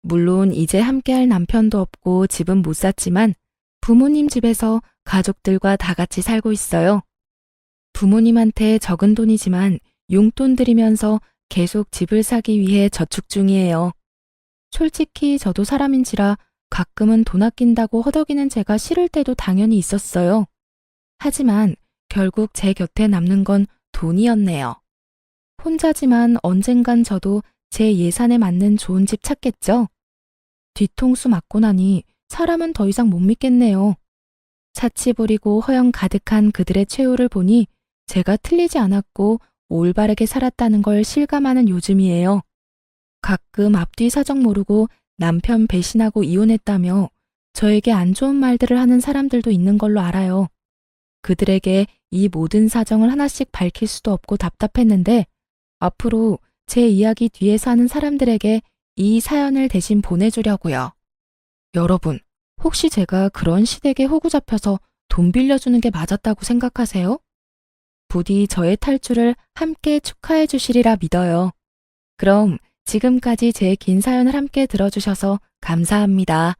A: 물론 이제 함께할 남편도 없고 집은 못 샀지만 부모님 집에서 가족들과 다 같이 살고 있어요. 부모님한테 적은 돈이지만 용돈 드리면서 계속 집을 사기 위해 저축 중이에요. 솔직히 저도 사람인지라 가끔은 돈 아낀다고 허덕이는 제가 싫을 때도 당연히 있었어요. 하지만 결국 제 곁에 남는 건 돈이었네요. 혼자지만 언젠간 저도 제 예산에 맞는 좋은 집 찾겠죠? 뒤통수 맞고 나니 사람은 더 이상 못 믿겠네요. 사치 부리고 허영 가득한 그들의 최후를 보니 제가 틀리지 않았고 올바르게 살았다는 걸 실감하는 요즘이에요. 가끔 앞뒤 사정 모르고 남편 배신하고 이혼했다며 저에게 안 좋은 말들을 하는 사람들도 있는 걸로 알아요. 그들에게 이 모든 사정을 하나씩 밝힐 수도 없고 답답했는데 앞으로 제 이야기 뒤에서 하는 사람들에게 이 사연을 대신 보내주려고요. 여러분, 혹시 제가 그런 시댁에 호구 잡혀서 돈 빌려주는 게 맞았다고 생각하세요? 부디 저의 탈출을 함께 축하해 주시리라 믿어요. 그럼 지금까지 제 긴 사연을 함께 들어주셔서 감사합니다.